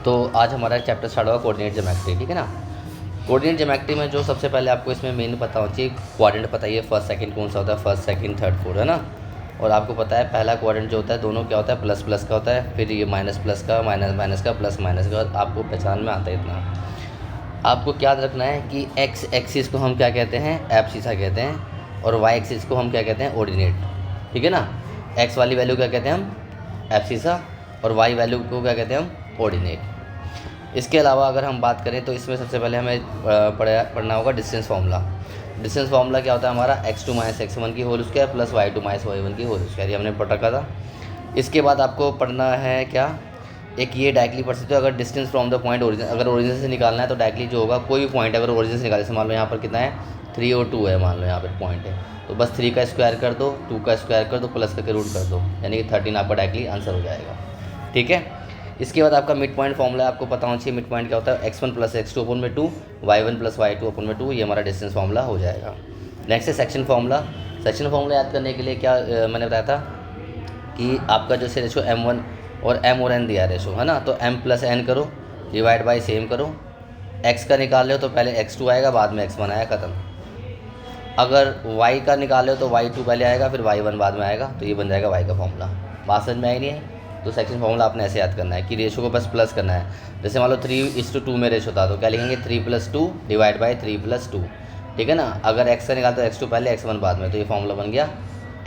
तो आज हमारा चैप्टर स्टार्ट होगा कोऑर्डिनेट ज्योमेट्री, ठीक है ना। कोऑर्डिनेट ज्योमेट्री में जो सबसे पहले आपको इसमें मेन पता होना चाहिए, क्वाड्रेंट पता है, फर्स्ट सेकंड कौन सा होता है, फर्स्ट सेकंड थर्ड फोर्थ, है ना। और आपको पता है पहला क्वाड्रेंट जो होता है दोनों क्या होता है, प्लस प्लस का होता है, फिर ये माइनस प्लस का, माइनस माइनस का, प्लस माइनस का, आपको पहचान में आता है इतना। आपको याद रखना है कि एक्स एक्सिस को हम क्या कहते हैं, एब्सिसा कहते हैं, और वाई एक्सिस को हम क्या कहते हैं, ऑर्डिनेट, ठीक है ना। एक्स वाली वैल्यू क्या कहते हैं हम, एब्सिसा, और वाई वैल्यू को क्या कहते हैं हम, ऑर्डिनेट। इसके अलावा अगर हम बात करें तो इसमें सबसे पहले हमें पढ़ना होगा डिस्टेंस फार्मूला। डिस्टेंस फार्मूला क्या होता है हमारा, x2 माइनस x1 की whole square plus y2 minus y1 की होल स्क्वायर, ये हमने पढ़ रखा था। इसके बाद आपको पढ़ना है क्या, एक ये डायरेक्टली पढ़ सकते हो, अगर distance from the point origin, अगर ओरिजिन से निकालना है तो डायरेक्टली जो होगा कोई भी पॉइंट अगर ओरिजिन से निकाले, मान लो यहाँ पर कितना है 3 और 2 है, मान लो यहाँ पर पॉइंट है, तो बस 3 का स्क्वायर कर दो, 2 का स्क्वायर कर दो, प्लस करके रूट कर दो, यानी कि 13 आपका डायरेक्टली आंसर हो जाएगा, ठीक है। इसके बाद आपका मिड पॉइंट फॉर्मूला आपको पता होना चाहिए, मिड पॉइंट क्या होता है, x1 प्लस x2 अपन में 2, y1 प्लस y2 अपन में 2, ये हमारा डिस्टेंस फार्मूला हो जाएगा। नेक्स्ट है सेक्शन फार्मूला। सेक्शन फार्मूला याद करने के लिए क्या मैंने बताया था कि आपका जो रेशो m1 और m और n दिया रेशो, है ना, तो m प्लस n करो, डिवाइड बाई सेम करो, x का निकाल लो तो पहले x2 आएगा, बाद में x1 आएगा, ख़त्म। अगर y का निकाल लो तो y2 पहले आएगा, फिर y1 बाद में आएगा, तो ये बन जाएगा y का फॉर्मूला। बात समझ में आई नहीं है, तो सेक्शन फार्मूला आपने ऐसे याद करना है कि रेशो को बस प्लस करना है। जैसे मान लो 3:2 में रेशो था तो क्या लिखेंगे, 3 + 2 डिवाइड बाई 3 + 2, ठीक है ना। अगर x का निकाल तो x2 पहले x1 बाद में, तो ये फॉर्मूला बन गया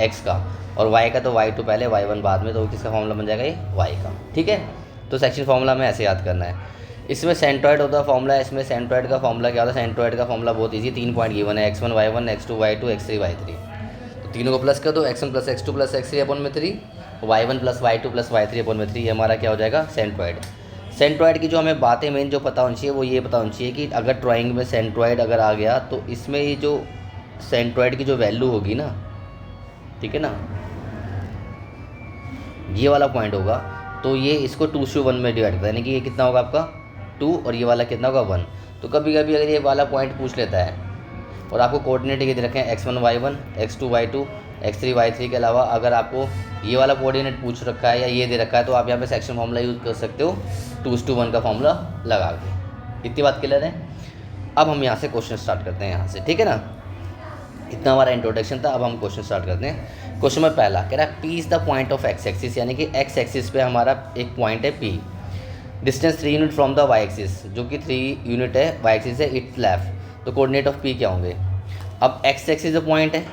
x का, और y का तो y2 पहले y1 बाद में, तो किसका फॉर्मूला बन जाएगा, ये y का, ठीक है। तो सेक्शन फार्मूला में ऐसे याद करना है। इसमें सेंट्रॉइड होता है फॉर्मूला है, इसमें सेंट्रॉइड का फॉर्मूला क्या होता है, सेंट्रॉइड का फॉर्मूला बहुत ईजी, 3 पॉइंट गिवन है, x1 y1 x2 y2 x3 y3, तो तीनों को प्लस कर दो, x1 + x2 + x3 अपन में 3, y1 + y2 + y3 अपन में 3, ये हमारा क्या हो जाएगा, सेंट्रॉइड। सेंट्रॉइड की जो हमें बातें मेन जो पता होनी चाहिए वो ये पता होनी चाहिए कि अगर ड्राइंग में सेंट्रॉइड अगर आ गया तो इसमें ये जो सेंट्रॉइड की जो वैल्यू होगी ना, ठीक है ना, ये वाला पॉइंट होगा, तो ये इसको 2/1 में डिवाइड करता है, यानी कि ये कितना होगा आपका 2 और ये वाला कितना होगा 1। तो कभी कभी अगर ये वाला पॉइंट पूछ लेता है और आपको कोऑर्डिनेट ये दे रखे हैं x1 y1 x2 y2 x3 y3 के अलावा अगर आपको ये वाला कोऑर्डिनेट पूछ रखा है या ये दे रखा है, तो आप यहाँ पे सेक्शन फार्मूला यूज़ कर सकते हो, 2:1 का फॉर्मूला लगा के। इतनी बात क्लियर है। अब हम यहाँ से क्वेश्चन स्टार्ट करते हैं यहाँ से, ठीक है ना। इतना हमारा इंट्रोडक्शन था, अब हम क्वेश्चन स्टार्ट करते हैं। क्वेश्चन में पहला कह रहा है P is the point of x axis, यानी कि x एक्सिस पे हमारा एक पॉइंट है P, distance 3 unit from the y axis, जो कि 3 यूनिट है, y एक्सिस है, इट लेफ्ट, तो कोऑर्डिनेट ऑफ P क्या होंगे। अब x एक्सिस जो पॉइंट है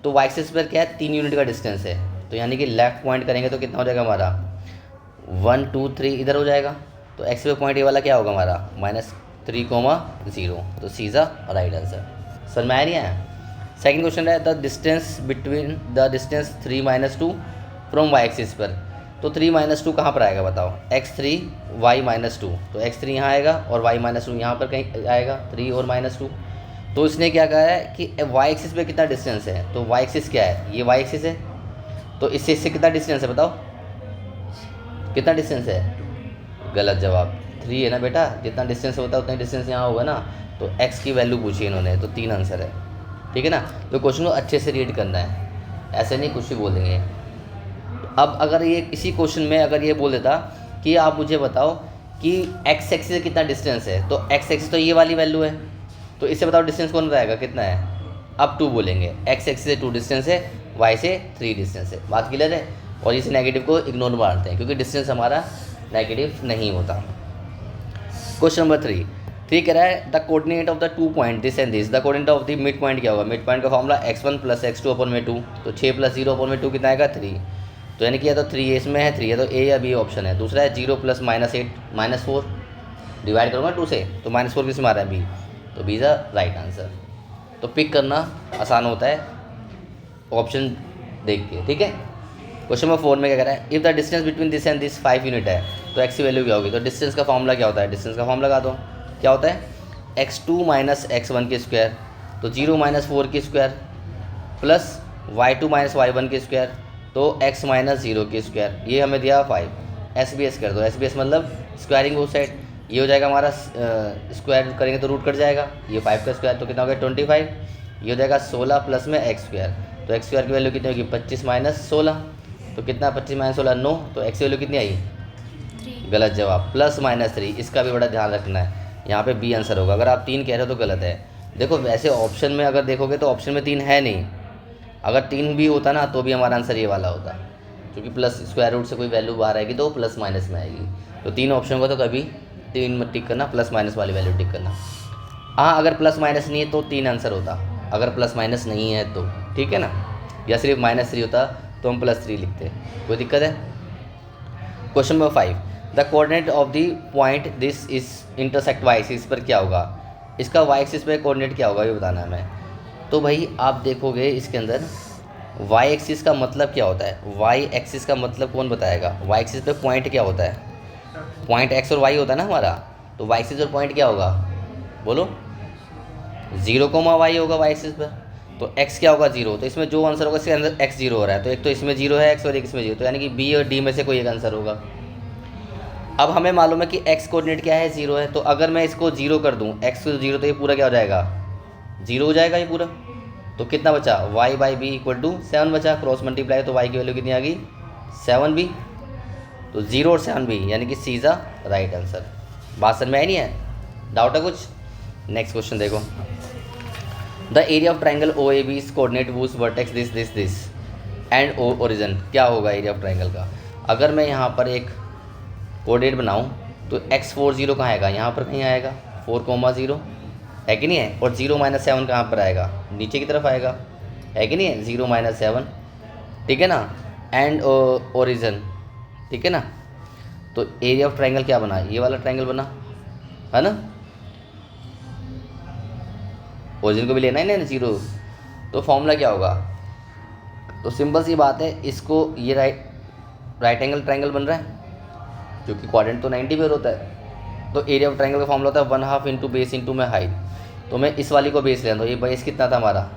तो y एक्सिस पर क्या है, 3 यूनिट का डिस्टेंस है, तो यानी कि लेफ्ट पॉइंट करेंगे तो कितना हो जाएगा हमारा 1 2 3 इधर हो जाएगा, तो x पे पॉइंट ये वाला क्या होगा हमारा -3,0, तो सीधा राइट आंसर। समझ में आ रही है। सेकंड क्वेश्चन है the distance between the distance 3 - 2 from y axis पर, तो 3 - 2 कहाँ पर आएगा बताओ, x3 y -2, तो x3 यहाँ आएगा और y -2 यहाँ पर कहीं आएगा, 3 और -2। तो इसने क्या कहा है कि y एक्सिस पे कितना डिस्टेंस है, तो y एक्सिस क्या है, ये y एक्सिस है, तो इससे कितना डिस्टेंस है बताओ, कितना डिस्टेंस है, गलत जवाब, 3 है ना बेटा, जितना डिस्टेंस होता है उतना डिस्टेंस यहाँ होगा ना, तो x की वैल्यू पूछी इन्होंने, तो 3 आंसर है, ठीक है ना। तो क्वेश्चन को अच्छे से रीड करना है, ऐसे नहीं कुछ भी बोल देंगे। अब अगर ये इसी क्वेश्चन में अगर ये बोल देता कि आप मुझे बताओ कि x एक्सिस से कितना डिस्टेंस है, तो x एक्सिस तो ये वाली वैल्यू है, तो इससे बताओ डिस्टेंस कौन बताएगा कितना है, अब 2 बोलेंगे, x एक्सिस से 2 डिस्टेंस है, y से 3 डिस्टेंस है, बात क्लियर है। और इस नेगेटिव को इग्नोर मारते हैं क्योंकि डिस्टेंस हमारा नेगेटिव नहीं होता। क्वेश्चन नंबर 3 कह रहा है the coordinate of the 2 point this and this, the coordinate of the mid point क्या होगा, मिड पॉइंट का फॉर्मूला x1 + x2 अपन में 2, तो 6 + 0 अपन में 2 कितना आएगा 3, तो यानी कि या तो 3 इसमें है, 3 है, तो A या B ऑप्शन है। दूसरा है 0 + -8 -4, डिवाइड करूँगा 2 से, तो -4 किस में आ रहा है B, तो B is the right answer. तो पिक करना आसान होता है ऑप्शन देख के, ठीक है। क्वेश्चन नंबर 4 में क्या कह रहा है if the distance between this and this 5 unit है, तो x की वैल्यू क्या होगी, तो डिस्टेंस का फॉर्मूला क्या होता है, डिस्टेंस का फॉर्मूला लगा दो, क्या होता है x2 - x1 की स्क्वायर, तो 0 - 4 की स्क्वायर प्लस y2 - y1 की स्क्वायर, तो x - 0 की स्क्वायर, ये हमें दिया 5, SBS कर दो, SBS मतलब स्क्वायरिंग वो साइड, ये हो जाएगा हमारा स्क्वायर करेंगे तो रूट कट जाएगा, ये 5 का स्क्वायर तो कितना हो गया 25, ये हो जाएगा 16 प्लस में x स्क्वायर, तो x स्क्वायर की वैल्यू कितनी होगी 25 - 16, तो कितना 25 - 16 9, तो x की वैल्यू कितनी आई गलत जवाब। +-3 इसका भी बड़ा ध्यान रखना है, यहाँ पे बी आंसर होगा। अगर आप 3 कह रहे हो तो गलत है। देखो वैसे ऑप्शन में अगर देखोगे तो ऑप्शन में 3 है नहीं, अगर 3 भी होता ना तो भी हमारा आंसर ये वाला होता, क्योंकि प्लस स्क्वायर रूट से कोई वैल्यू बाहर आएगी तो प्लस माइनस में आएगी। तो 3 ऑप्शन होगा तो कभी 3 मत टिक करना, प्लस माइनस वाली वैल्यू टिक करना। हाँ अगर प्लस माइनस नहीं है तो 3 आंसर होता, अगर प्लस माइनस नहीं है तो, ठीक है ना, या सिर्फ -3 होता तो हम +3 लिखते, कोई दिक्कत है। Question number 5, the coordinate of the point this is intersect Y axis पर क्या होगा, इसका वाई एक्सिस पर कोऑर्डिनेट क्या होगा ये बताना है हमें। तो भाई आप देखोगे इसके अंदर वाई एक्सिस का मतलब क्या होता है, वाई एक्सिस का मतलब कौन बताएगा। वाई एक्सिस पे पॉइंट क्या होता है, पॉइंट एक्स और वाई होता है ना हमारा, तो वाई एक्सिस पर पॉइंट क्या होगा बोलो, 0, होगा वाई एक्सिस पर। तो x क्या होगा 0, तो इसमें जो आंसर होगा इसके अंदर x 0 हो रहा है, तो एक तो इसमें 0 है x और एक इसमें 0, तो यानी कि b और d में से कोई एक आंसर होगा। अब हमें मालूम है कि x कोऑर्डिनेट क्या है 0 है, तो अगर मैं इसको 0 कर दूं x को 0, तो ये पूरा क्या हो जाएगा 0 हो जाएगा ये पूरा। तो कितना बचा y/b = 7 बचा, क्रॉस मल्टीप्लाई तो y की वैल्यू कितनी आ गई 7b, तो 0 और 7b यानी कि C is the right answer. बात समझ में आई नहीं है, डाउट है कुछ। नेक्स्ट क्वेश्चन देखो, the area of triangle O A B is coordinate whose vertex this and origin, क्या होगा एरिया ऑफ ट्राइंगल का। अगर मैं यहाँ पर एक कोऑर्डिनेट बनाऊँ तो x40 कहाँ आएगा, यहाँ पर कहीं आएगा 4,0 है कि नहीं है, और 0-7 कहाँ पर आएगा, नीचे की तरफ आएगा, है कि नहीं है 0-7, ठीक है ना, एंड ओरिजिन, ठीक है ना। तो एरिया ऑफ ट्राइंगल क्या बना, ये वाला ट्राइंगल बना है ना, ओरिजिन को भी लेना है ना 0, तो फॉर्मूला क्या होगा। तो सिंपल सी बात है, इसको ये राइट एंगल ट्राइंगल बन रहा है क्योंकि क्वाड्रेंट तो 90 पर होता है, तो एरिया ऑफ ट्राइंगल का फॉर्मूला होता है 1/2 इंटू बेस इंटू मैं हाइट। तो मैं इस वाली को बेस ले रहा हूँ, तो ये बेस कितना था हमारा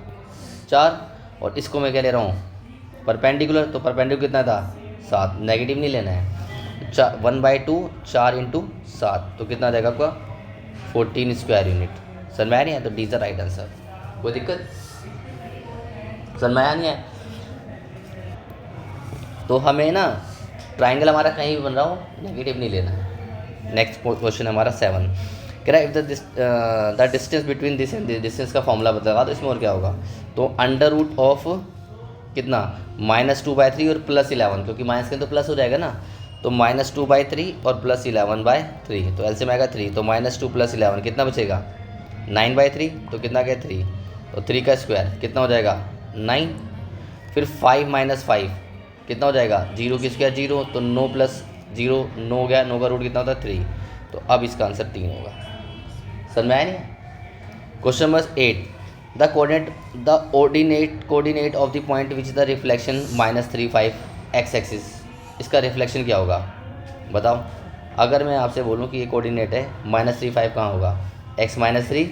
4, और इसको मैं क्या ले रहा हूँ परपेंडिकुलर, तो परपेंडिकुलर कितना था 7, नेगेटिव नहीं लेना है, 1/2 4 इंटू 7, तो कितना देगा आपका 14 स्क्वायर यूनिट। समझ में आया नहीं है, तो D is the right answer. कोई दिक्कत समझ में आया नहीं है। तो हमें ना ट्राइंगल हमारा कहीं भी बन रहा हो नेगेटिव नहीं लेना है। नेक्स्ट क्वेश्चन हमारा 7, कह रहा है if the distance between this and this, distance का फॉर्मूला बदलेगा तो इसमें और क्या होगा, तो अंडर रूट ऑफ कितना -2/3 और +11, क्योंकि माइनस के तो प्लस हो जाएगा ना, तो -2/3 और +11/3, तो एलसीएम आएगा 3, तो -2 + 11 कितना बचेगा 9/3, तो कितना क्या 3, तो 3 का स्क्वायर कितना हो जाएगा 9, फिर 5 - 5 कितना हो जाएगा 0 की स्क्वायर 0, तो 9 + 0 9 हो गया, 9 का रूट कितना होता है 3, तो अब इसका आंसर 3 होगा। समझ में आया नहीं। Question number 8, the coordinate of the point which the reflection -3 x axis, इसका रिफ्लेक्शन क्या होगा बताओ। अगर मैं आपसे बोलूँ कि ये कोऑर्डिनेट है -3 कहाँ होगा, x -3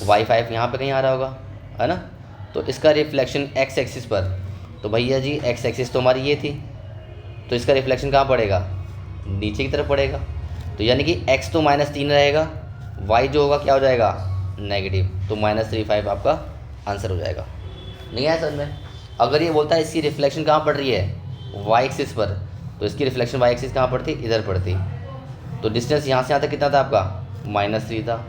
y 5 यहाँ पे कहीं आ रहा होगा, है ना, तो इसका रिफ्लेक्शन x एक्सिस पर, तो भैया जी x एक्सिस तो हमारी ये थी, तो इसका रिफ्लेक्शन कहाँ पड़ेगा नीचे की तरफ पड़ेगा, तो यानी कि x तो -3 रहेगा, y जो होगा क्या हो जाएगा नेगेटिव, तो -3 आपका आंसर हो जाएगा। नहीं आया समझ में। अगर ये बोलता है इसकी रिफ्लेक्शन कहाँ पड़ रही है y एक्सिस पर, तो इसकी रिफ्लेक्शन y एक्सिस कहाँ पड़ती, इधर पड़ती, तो डिस्टेंस यहाँ से यहाँ तक कितना था आपका -3 था,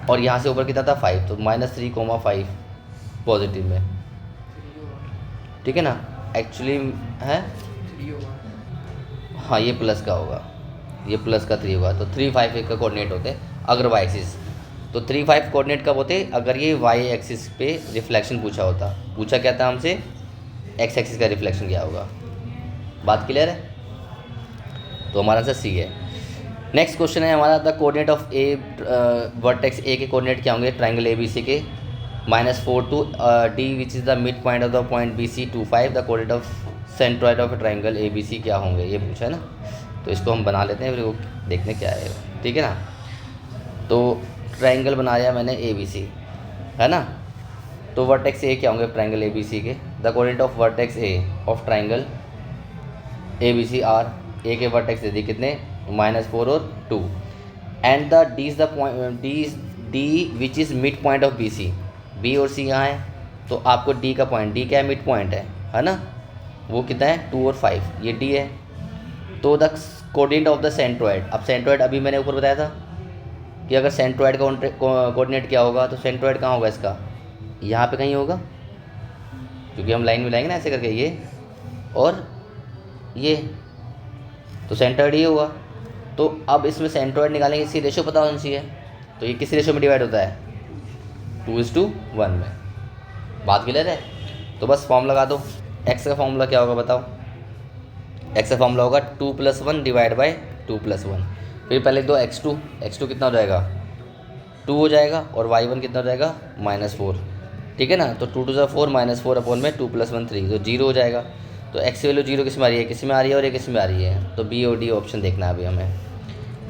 और यहाँ से ऊपर कितना था 5, तो -3,5 पॉजिटिव में, ठीक है ना, एक्चुअली है हाँ ये प्लस का होगा, ये प्लस का 3 होगा, तो 3 5 का कोऑर्डिनेट होते अगर वाई एक्सिस, तो 3 5 कोऑर्डिनेट कब होते अगर ये वाई एक्सिस पे रिफ्लेक्शन पूछा क्या था हमसे एक्स एक्सिस का रिफ्लेक्शन क्या होगा। बात क्लियर है, तो हमारा आंसर सी है। नेक्स्ट क्वेश्चन है हमारा, the coordinate of A vertex ए के कोऑर्डिनेट क्या होंगे ट्राइंगल ए बी सी के, -4 to D which is the mid point of the point BC 2 5, the coordinate of centroid of triangle ABC क्या होंगे, ये पूछा है ना, तो इसको हम बना लेते हैं फिर वो देखने क्या आएगा, ठीक है ना। तो ट्राइंगल बनाया मैंने ABC है ना, तो वर्टेक्स ए क्या होंगे ट्राइंगल ABC के, the coordinate of vertex A of triangle ABC are, A के वर्टेक्स दे दिए कितने -4 और 2, and the D is the point D which is mid point of BC, B और C यहाँ है, तो आपको D का पॉइंट, D क्या है मिड पॉइंट है ना, वो कितना है 2 और 5, ये D है, तो the coordinate of the centroid. अब सेंट्रोइड अभी मैंने ऊपर बताया था कि अगर सेंट्रोइड का कोऑर्डिनेट क्या होगा, तो सेंट्रोइड कहाँ होगा इसका, यहाँ पे कहीं होगा, क्योंकि हम लाइन मिलाएंगे ना ऐसे करके, ये और ये, तो सेंट्रोइड ये होगा। तो अब इसमें सेंट्रोइड निकालेंगे, इसकी रेशो पता होनी चाहिए। तो ये किस रेशो में डिवाइड होता है, 2:1 में। बात क्लियर है? तो बस फॉर्म लगा दो। एक्स का फॉर्मूला क्या होगा बताओ? एक्स का फॉर्मूला होगा 2 + 1 डिवाइड बाई 2 + 1। फिर पहले दो x2 कितना हो जाएगा, 2 हो जाएगा, और y1 कितना हो जाएगा, -4। ठीक है ना, तो 2 × 2 = 4, -4 अपॉन में 2 + 1 3, तो 0 हो जाएगा। तो x की वैल्यू 0 किस में आ रही है, किस में आ रही है, और ये किस में आ रही है, तो बी और डी ऑप्शन देखना है अभी हमें।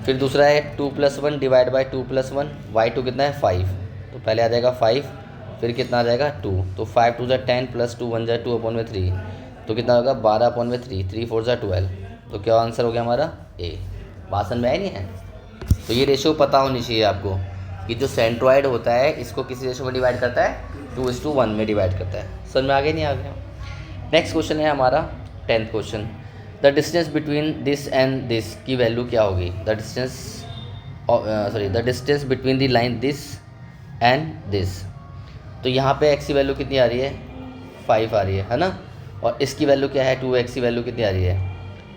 फिर दूसरा है 2 + 1 डिवाइड बाई 2 + 1, y2 कितना है 5, तो पहले आ जाएगा 5, फिर कितना आ जाएगा 2, तो 5 × 2 = 10 + 2 = 1 2 अपॉन में 3, तो कितना होगा 12 अपॉन में 3, 3 × 4 = 12। तो क्या आंसर हो गया हमारा ए। बात समझ में आई नहीं है? तो ये रेशो पता होनी चाहिए आपको कि जो सेंट्रोइड होता है इसको किस रेशो में डिवाइड करता है, 2:1 में डिवाइड करता है। समझ में आ गया नहीं आ गया? नेक्स्ट क्वेश्चन है हमारा 10th question. The distance between this and this की वैल्यू क्या होगी, the distance between the line this and this. तो यहाँ पे x की वैल्यू कितनी आ रही है, 5 आ रही है ना, और इसकी वैल्यू क्या है, 2x की वैल्यू कितनी आ रही है,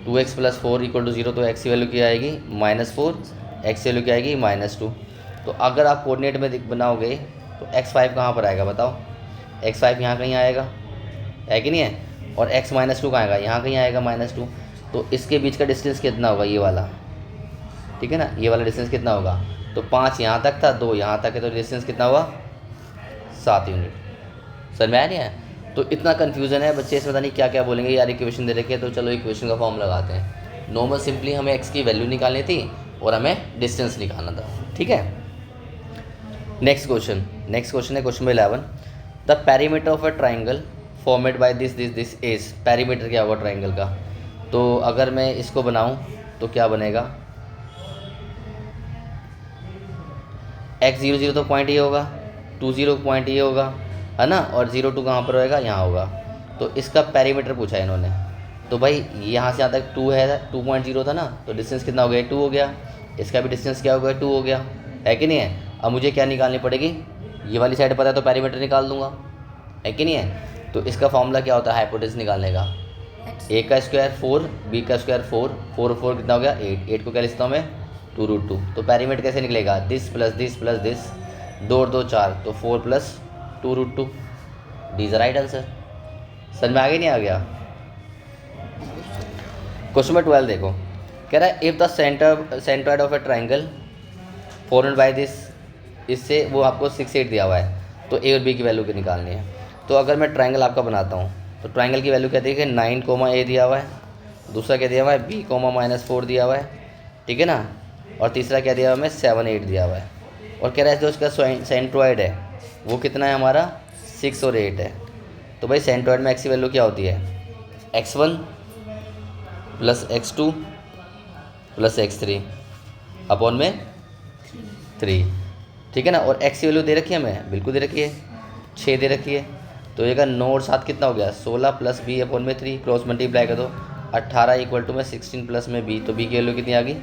2x + 4 = 0, तो x की वैल्यू क्या आएगी, -4, x की वैल्यू क्या आएगी, -2। तो अगर आप कोऑर्डिनेट में बनाओगे तो x5 कहाँ पर आएगा बताओ, x5 यहाँ कहीं आएगा, है कि नहीं है, और x -2 कहाँ आएगा, यहाँ कहीं आएगा -2। तो इसके बीच का डिस्टेंस कितना होगा, ये वाला, ठीक है ना, ये वाला डिस्टेंस कितना होगा, तो 5 यहाँ तक था, 2 यहाँ तक है, तो डिस्टेंस कितना हुआ, 7 यूनिट। समझ में आया नहीं है? तो इतना कन्फ्यूज़न है बच्चे, इसमें पता नहीं क्या क्या बोलेंगे, यार इक्वेशन दे रखे, तो चलो इक्वेशन का फॉर्म लगाते हैं। नॉर्मल सिंपली हमें x की वैल्यू निकालनी थी और हमें डिस्टेंस निकालना था, ठीक है। नेक्स्ट क्वेश्चन है question 11। The perimeter of a triangle formed by this is. Perimeter क्या होगा ट्राइंगल का, तो अगर मैं इसको बनाऊं तो क्या बनेगा, x 0 0 तो पॉइंट ये होगा, 2 0 पॉइंट ये होगा, है ना, और 0 2 कहाँ पर होएगा, यहाँ होगा। तो इसका पेरीमीटर पूछा है इन्होंने, तो भाई यहाँ से यहाँ तक 2 है, 2.0 था ना, तो डिस्टेंस कितना हो गया, 2 हो गया। इसका भी डिस्टेंस क्या हो गया, 2 हो गया, है कि नहीं है। अब मुझे क्या निकालनी पड़ेगी, ये वाली साइड पता है तो पेरीमीटर निकाल दूंगा, है कि नहीं है। तो इसका फॉर्मूला क्या होता है हाइपोटेनस निकालने का, a का स्क्वायर 4, b का स्क्वायर 4, 4 और 4 कितना हो गया 8, 8 को क्या लिखता हूँ मैं 2√2। तो पेरीमीटर कैसे निकलेगा, this plus this plus this, 2 और 2 4, तो 4 + 2√2, डी इज राइट आंसर। समझ में आगे नहीं आ गया? क्वेश्चन नंबर 12 देखो, कह रहा है if the centroid of a triangle formed by this, इससे वो आपको 6 8 दिया हुआ है, तो ए और बी की वैल्यू की निकालनी है। तो अगर मैं ट्राइंगल आपका बनाता हूँ तो ट्राइंगल की वैल्यू क्या दी है, 9, a दिया हुआ है, दूसरा क्या दिया हुआ है b, -4 दिया हुआ है, ठीक है ना, और तीसरा क्या दिया हुआ है 7 8 दिया हुआ है। और कह रहा है जो उसका सेंट्रोइड है वो कितना है हमारा 6 और 8 है। तो भाई सेंट्रोइड में x की वैल्यू क्या होती है, x1 + x2 + x3 अपॉन में 3, ठीक है ना। और x की वैल्यू दे रखी है हमें, बिल्कुल दे रखी है, 6 दे रखी है। तो ये का 9 और 7 कितना हो गया, 16 + b अपॉन में 3, क्रॉस मल्टीप्लाई कर दो, 18 = में 16 + में b, तो b की वैल्यू कितनी आ गई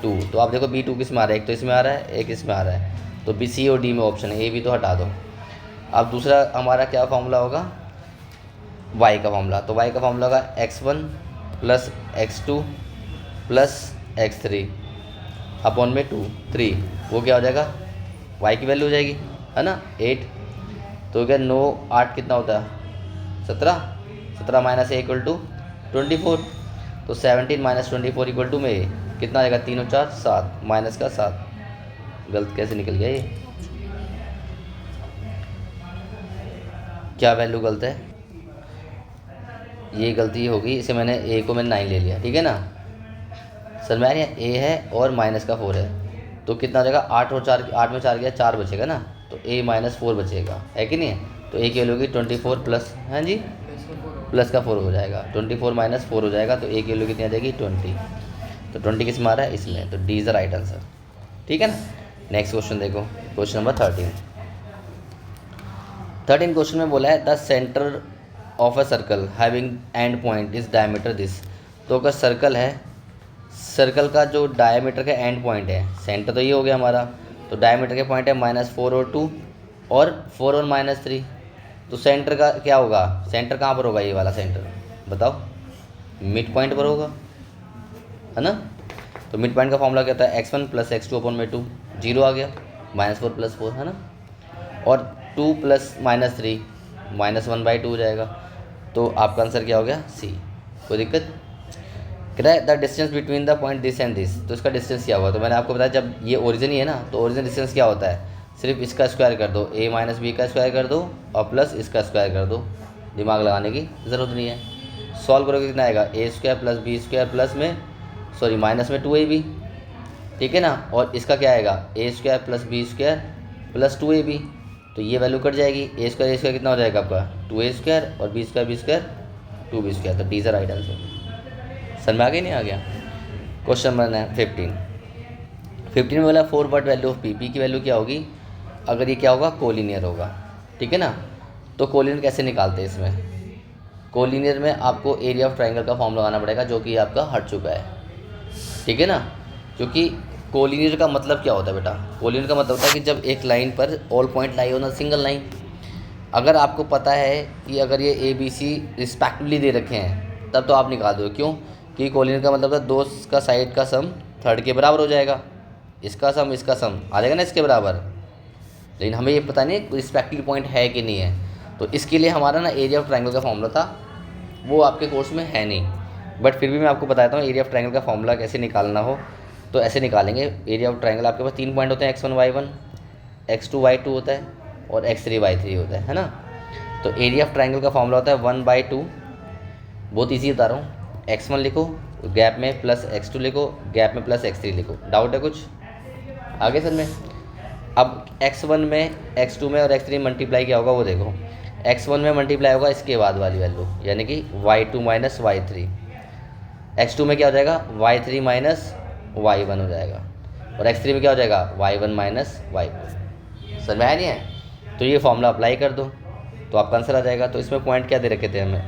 2। तो आप देखो b2 किस में आ रहा है, एक तो इसमें आ रहा है, एक इसमें आ रहा है, तो b c और d में ऑप्शन है, a b तो हटा दो। अब दूसरा हमारा क्या फार्मूला होगा, y का फार्मूला। तो y का फार्मूला होगा x1 + x2 + x3 अपॉन में 2 3, वो क्या हो जाएगा, y की वैल्यू हो जाएगी, है ना 8। तो क्या 9 8 कितना होता है 17, 17 - a = 24, तो 17 - 24 = में कितना आएगा, 3 और 4 7, माइनस का 7, गलत कैसे निकल गया ये, क्या वैल्यू गलत है, ये गलती होगी, इसे मैंने a को मैंने 9 ले लिया, ठीक है ना। समझ में आ रही है, a है और -4 है, तो कितना हो जाएगा 8 और 4, 8 में 4 गया 4 बचेगा ना, तो a -4 बचेगा, है कि नहीं है। तो a की वैल्यू होगी 24 प्लस, हाँ जी प्लस का 4 हो जाएगा, 24 - 4 हो जाएगा, तो a की वैल्यू कितनी आ जाएगी 20। तो 20 किस में आ रहा है, इसमें, तो D is the right answer, ठीक है ना। नेक्स्ट क्वेश्चन देखो, क्वेश्चन नंबर 13 क्वेश्चन में बोला है the centre of a circle having and point is diameter this. तो अगर सर्कल है, सर्कल का जो डायमीटर का एंड पॉइंट है, सेंटर तो ये हो गया हमारा, तो डायमीटर के पॉइंट है -4 और 2 और 4 और -3, तो सेंटर का क्या होगा, सेंटर कहाँ पर होगा, ये वाला सेंटर बताओ, मिड पॉइंट पर होगा, है ना। तो मिड पॉइंट का फॉर्मूला क्या होता है, x1 + x2/2, 0 आ गया, -4 + 4, है ना। और 2 + -3 -1/2 हो जाएगा। तो आपका आंसर क्या हो गया, सी। कोई दिक्कत, कह रहा है the distance between the point this and this, तो इसका डिस्टेंस क्या होगा, तो मैंने आपको बताया जब ये ओरिजिन ही है ना, तो ओरिजिन डिस्टेंस क्या होता है, सिर्फ इसका स्क्वायर कर दो, a - b का स्क्वायर कर दो और प्लस इसका स्क्वायर कर दो, दिमाग लगाने की ज़रूरत नहीं है। सॉल्व करोगे कितना आएगा, a² + b² प्लस में सॉरी माइनस में 2ab, ठीक है ना। और इसका क्या आएगा, a² + b² + 2ab, तो ये वैल्यू कट जाएगी, a² कितना हो जाएगा आपका 2a² और b² 2b², तो डी इज राइट आंसर। समझ में आ गया नहीं आ गया। क्वेश्चन नंबर 15 में बोला 4 व्हाट वैल्यू ऑफ पी की वैल्यू क्या होगी अगर ये क्या होगा, कोलिनियर होगा, ठीक है ना। तो कोलिनियर कैसे निकालते हैं, इसमें कोलिनियर में आपको एरिया ऑफ ट्राइंगल का फॉर्म लगाना पड़ेगा, जो कि आपका हट चुका है, ठीक है ना। क्योंकि कोलिनियर का मतलब क्या होता है बेटा, कोलिनियर का मतलब होता है कि जब एक लाइन पर ऑल पॉइंट लाई हो ना, सिंगल लाइन, अगर आपको पता है कि अगर ये ए बी सी रिस्पेक्टिवली दे रखे हैं तब तो आप निकाल दो, क्यों कि कोलिनियर का मतलब है दो का साइड का सम थर्ड के बराबर हो जाएगा, इसका सम आ जाएगा ना इसके बराबर। लेकिन हमें ये पता नहीं रिस्पेक्टिव पॉइंट है कि नहीं है, तो इसके लिए हमारा ना एरिया ऑफ ट्रायंगल का फॉर्मूला था, वो आपके कोर्स में है नहीं, बट फिर भी मैं आपको बताता हूँ एरिया ऑफ ट्रायंगल का फॉर्मूला कैसे निकालना हो। तो ऐसे निकालेंगे, एरिया ऑफ ट्रायंगल आपके पास 3 पॉइंट होते हैं, x1 y1, x2 y2 होता है और x3 y3 होता है ना। तो एरिया ऑफ ट्रायंगल का फॉर्मूला होता है 1/2, बहुत ईजी बता रहा हूँ, x1 लिखो गैप में प्लस x2 लिखो गैप में प्लस x3 लिखो। डाउट है कुछ आगे सर में? अब x1 में x2 में और x3 मल्टीप्लाई क्या होगा वो देखो, x1 में मल्टीप्लाई होगा इसके बाद वाली वैल्यू, यानी कि y2 - y3, x2 में क्या हो जाएगा y3 - y1 हो जाएगा, और x3 में क्या हो जाएगा y1 - y4। समझ में आया नहीं है? तो ये फॉर्मूला अप्लाई कर दो तो आपका आंसर आ जाएगा। तो इसमें पॉइंट क्या दे रखे थे हमें,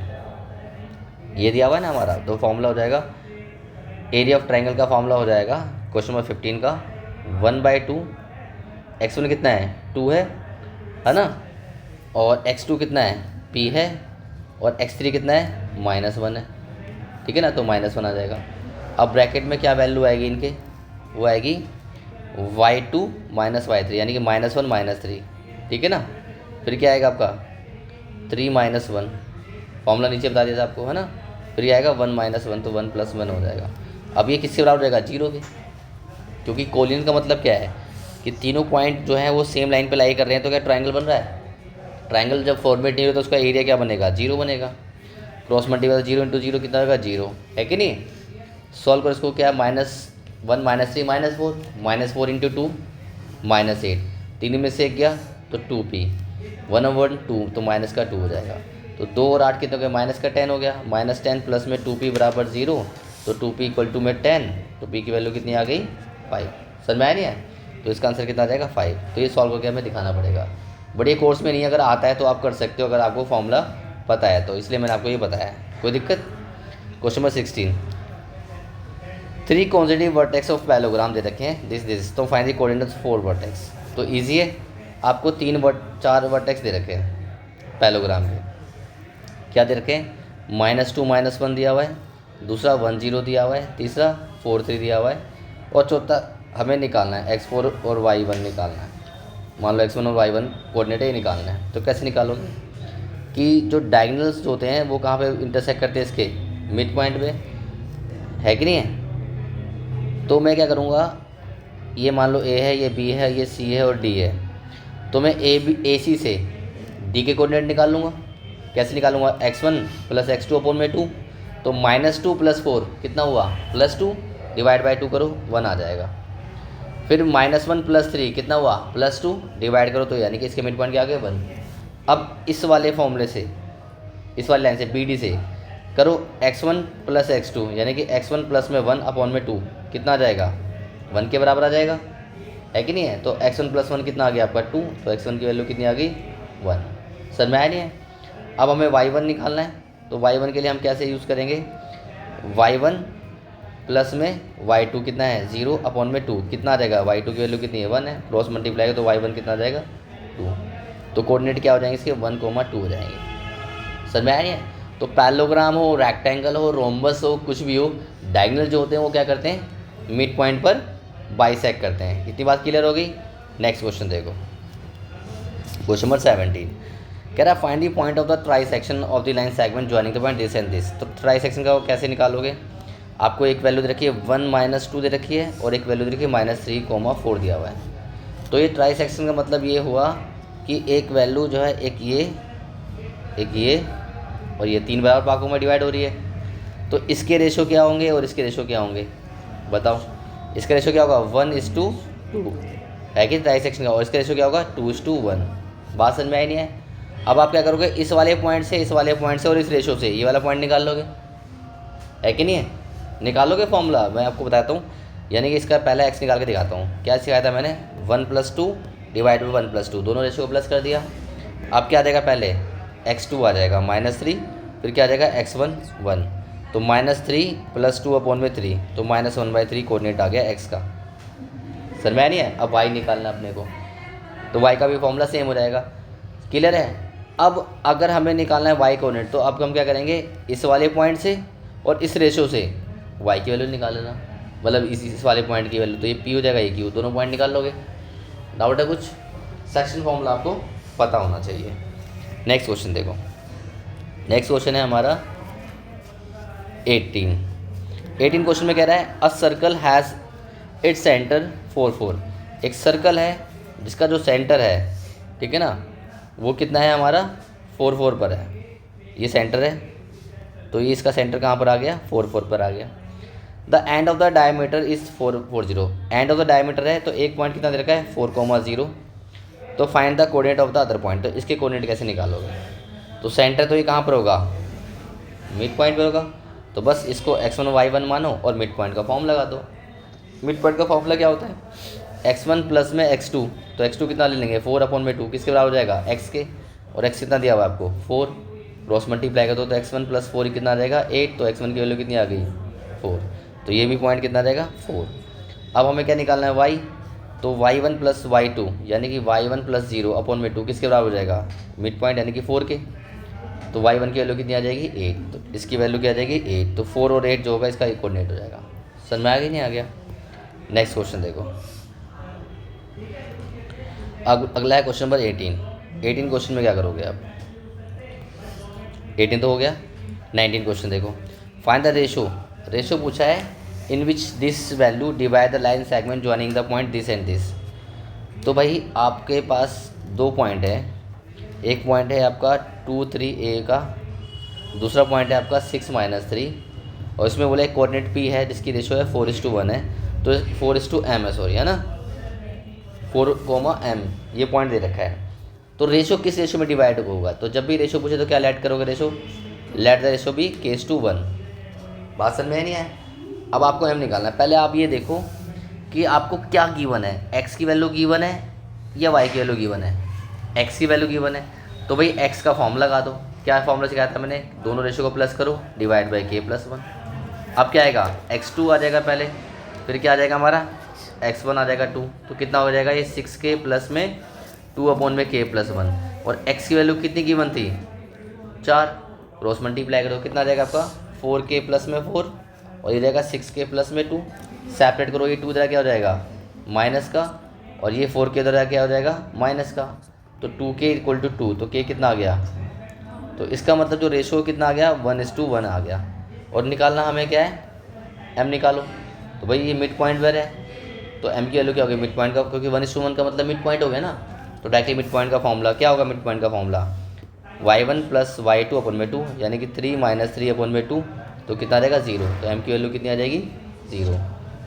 ये दिया हुआ है ना हमारा, तो फॉर्मूला हो जाएगा एरिया ऑफ ट्रायंगल का फॉर्मूला हो जाएगा क्वेश्चन नंबर 15 का 1/2, x1 कितना है 2 है ना, और x2 कितना है p है, और x3 कितना है -1 है, ठीक है ना, तो -1 आ जाएगा। अब ब्रैकेट में क्या वैल्यू आएगी इनके, वो आएगी y2 - y3, यानी कि -1 - 3, ठीक है ना। फिर क्या आएगा आपका 3 - 1, फॉर्मूला नीचे बता दिया था आपको, है ना। फिर ये आएगा 1 - 1, तो 1 + 1 हो जाएगा। अब ये किसके बराबर हो जाएगा 0 के, क्योंकि कोलिनियर का मतलब क्या है कि तीनों पॉइंट जो है वो सेम लाइन पे लाई कर रहे हैं, तो क्या ट्रायंगल बन रहा है। ट्रायंगल जब फॉर्मेट नहीं हो तो उसका एरिया क्या बनेगा 0 बनेगा, क्रॉस मल्टीप्लाई 0 × 0 कितना होगा 0, है कि नहीं। सॉल्व करो इसको, क्या -1 - 3 -4, -4 × 2 -8, 3 में से 1 गया तो 2p, 1/1 2, तो माइनस का 2 हो जाएगा। तो 2 और 8 कितना हो गया -10 हो गया, -10 प्लस में 2p बराबर 0, तो 2p = में 10, तो p की वैल्यू कितनी आ गई 5। समझ में आया नहीं है? तो इसका आंसर कितना आ जाएगा 5। तो ये सॉल्व करके हमें दिखाना पड़ेगा, बट ये कोर्स में नहीं, अगर आता है तो आप कर सकते हो अगर आपको फॉर्मूला पता है तो, इसलिए मैंने आपको ये बताया। कोई दिक्कत? Question number 16, 3 consecutive vertex of parallelogram दे रखे हैं दिस, तो फाइंड द कोऑर्डिनेट्स 4 वर्टेक्स। तो ईजी है, आपको 4 वर्टेक्स दे रखे हैं पैरेललोग्राम के, क्या दे रखे हैं -2 -1 दिया हुआ है, दूसरा 1 0 दिया हुआ है, तीसरा 4 3 दिया हुआ है, और चौथा हमें निकालना है x4 और y1 निकालना है। मान लो x1 और y1 कोऑर्डिनेट ही निकालना है, तो कैसे निकालोगे कि जो डायगोनल्स होते हैं वो कहाँ पे इंटरसेक्ट करते हैं, इसके मिड पॉइंट पे, है कि नहीं है। तो मैं क्या करूँगा, ये मान लो a है, ये b है, ये c है और d है, तो मैं AC से d के कोऑर्डिनेट निकाल लूँगा। कैसे निकालूंगा, x1 + x2/2, तो -2 + 4 कितना हुआ +2, डिवाइड बाई 2 करो 1 आ जाएगा। फिर -1 + 3 कितना हुआ +2, डिवाइड करो तो यानी कि इसके मिड पॉइंट क्या आ गया 1। अब इस वाले फॉर्मूले से, इस वाले लाइन से BD से करो x1 + x2, यानी कि x1 + में 1/2 कितना आ जाएगा 1 के बराबर आ जाएगा, है कि नहीं है। तो x1 + 1 कितना आ गया आपका 2, तो x1 की वैल्यू कितनी आ गई 1। समझ में आया नहीं है? अब हमें y1 निकालना है, तो y1 के लिए हम कैसे यूज़ करेंगे, y1 प्लस में y2 कितना है 0 अपॉन में 2 कितना आ जाएगा, y2 की वैल्यू कितनी है 1 है, क्रॉस मल्टीप्लाई तो y1 कितना आ जाएगा 2। तो कोऑर्डिनेट क्या हो जाएंगे इसके 1, 2 हो जाएंगे। समझ में आया नहीं है? तो पैरेललोग्राम हो, रेक्टेंगल हो, रोम्बस हो, कुछ भी हो, डायगोनल जो होते हैं वो क्या करते हैं मिड पॉइंट पर बाइसेक्ट करते हैं। इतनी बात क्लियर हो गई। नेक्स्ट क्वेश्चन देखो, क्वेश्चन नंबर 17 कह रहा है find the point of the trisection of the line segment joining the point this and this. तो ट्राइसेक्शन का वो कैसे निकालोगे, आपको एक वैल्यू दे रखी है 1 - 2 दे रखी है और एक वैल्यू दे रखी है -3, 4 दिया हुआ है। तो ये ट्राइसेक्शन का मतलब ये हुआ कि एक वैल्यू जो है एक ये और ये 3 बराबर पार्कों में डिवाइड हो रही है। तो इसके रेशो क्या होंगे और इसके रेशो क्या होंगे बताओ। इसका रेशो क्या होगा 1:2 है कि ट्राइसेक्शन का, और इसका रेशो क्या होगा 2:1। बात समझ में आई नहीं है? अब आप क्या करोगे, इस वाले पॉइंट से, इस वाले पॉइंट से और इस रेशो से ये वाला पॉइंट निकाल लोगे, है कि नहीं है? निकालोगे फॉर्मूला, मैं आपको बताता हूँ। यानी कि इसका पहला एक्स निकाल के दिखाता हूँ। क्या सिखाया था मैंने, 1+2 डिवाइड बाई 1+2, दोनों रेशो को प्लस कर दिया। अब क्या आ जाएगा, पहले x2 आ जाएगा -3, फिर क्या आ जाएगा x1 1, तो -3 + 2 अपॉन में 3, तो -1/3 कोऑर्डिनेट आ गया x का। सर मैं नहीं है? अब y निकालना अपने को, तो y का भी फॉर्मूला सेम हो जाएगा। क्लियर है? अब अगर हमें निकालना है y कोऑर्डिनेट, तो अब हम क्या करेंगे, इस वाले पॉइंट से और इस रेशो से y की वैल्यू निकाल लेना, मतलब इस वाले पॉइंट की वैल्यू, तो ये p हो जाएगा, ये q, दोनों पॉइंट निकाल लोगे। डाउट है कुछ? सेक्शन फॉर्मूला आपको पता होना चाहिए। नेक्स्ट क्वेश्चन देखो, नेक्स्ट क्वेश्चन है हमारा 18 क्वेश्चन में कह रहा है a circle has its centre 4 4। एक सर्कल है जिसका जो सेंटर है, ठीक है ना, वो कितना है हमारा 4 4 पर है। ये सेंटर है, तो ये इसका सेंटर कहाँ पर आ गया 4 4 पर आ गया। The end of the diameter is 4 4 0। End of the diameter है, तो एक पॉइंट कितना दे रखा है 4,0। तो find the coordinate of the other point. तो इसके कोऑर्डिनेट कैसे निकालोगे, तो सेंटर तो ये कहाँ पर होगा, मिड पॉइंट पर होगा। तो बस इसको x1 y1 मानो और मिड पॉइंट का फॉर्म लगा दो। मिड पॉइंट का फॉर्मूला क्या होता है, x1 प्लस में x2, तो x2 कितना ले लेंगे 4/2, किसके बराबर हो जाएगा x के, और x कितना दिया हुआ है आपको 4, क्रॉस मल्टीप्लाई कर दो तो x1 + 4 कितना आ जाएगा 8, तो x1 की वैल्यू कितनी आ गई 4, तो ये भी पॉइंट कितना आ जाएगा 4। अब हमें क्या निकालना है y, तो y1 + y2 यानी कि y1 + 0/2 किसके बराबर हो जाएगा मिड पॉइंट यानी कि 4 के, तो y1 की वैल्यू कितनी आ जाएगी 8, तो इसकी वैल्यू क्या आ जाएगी 8, तो 4 और 8 जो होगा इसका एक कोऑर्डिनेट हो जाएगा। समझ में आ गया नहीं आ गया? नेक्स्ट क्वेश्चन देखो, अगला है क्वेश्चन नंबर 18 क्वेश्चन में क्या करोगे आप, 18 तो हो गया। 19 क्वेश्चन देखो, फाइंड द रेशो पूछा है in which this value divide the line segment joining the point this and this. तो भाई आपके पास दो पॉइंट है, एक पॉइंट है आपका 2 3 a का, दूसरा पॉइंट है आपका 6 - 3, और इसमें बोले कोऑर्डिनेट p है जिसकी रेशो है 4:1 है, तो 4:m है, सॉरी है ना, 4,m ये पॉइंट दे रखा है। तो रेशो किस रेशो में डिवाइड होगा, तो जब भी रेशो पूछे तो क्या लेट करोगे ratio, let the ratio be K:1। बात समझ में नहीं है? अब आपको m निकालना है। पहले आप ये देखो कि आपको क्या गिवन है, x की वैल्यू गिवन है या y की वैल्यू गिवन है। x की वैल्यू गिवन है, तो भाई x का फॉर्म लगा दो। क्या फॉर्मूला सिखाया था मैंने, दोनों रेशो को प्लस करो, डिवाइड बाई K+1। अब क्या आएगा x2 आ जाएगा पहले, फिर क्या आ जाएगा हमारा x1 आ जाएगा 2, तो कितना हो जाएगा ये 6K प्लस में 2/K+1, और x की वैल्यू कितनी गिवन थी 4, क्रॉस मल्टीप्लाई करो कितना आ जाएगा आपका 4K प्लस में 4, और ये जाएगा 6K प्लस में 2, सेपरेट करो, ये 2 इधर क्या हो जाएगा माइनस का, और ये 4K इधर क्या हो जाएगा माइनस का, तो 2K = 2, तो K कितना आ गया, तो इसका मतलब जो रेशो कितना आ गया 1:1 आ गया। और निकालना हमें क्या है m निकालो, तो भाई ये मिड पॉइंट पर है, तो m की वैल्यू क्या होगी मिड पॉइंट का, क्योंकि 1:1 का मतलब मिड पॉइंट हो गया ना, तो डायरेक्टली मिड पॉइंट का फॉर्मूला क्या होगा, मिड पॉइंट का फॉर्मूला y1 + y2/2 यानी कि 3 - 3/2, तो कितना आ जाएगा 0, तो m की वैल्यू कितनी आ जाएगी 0।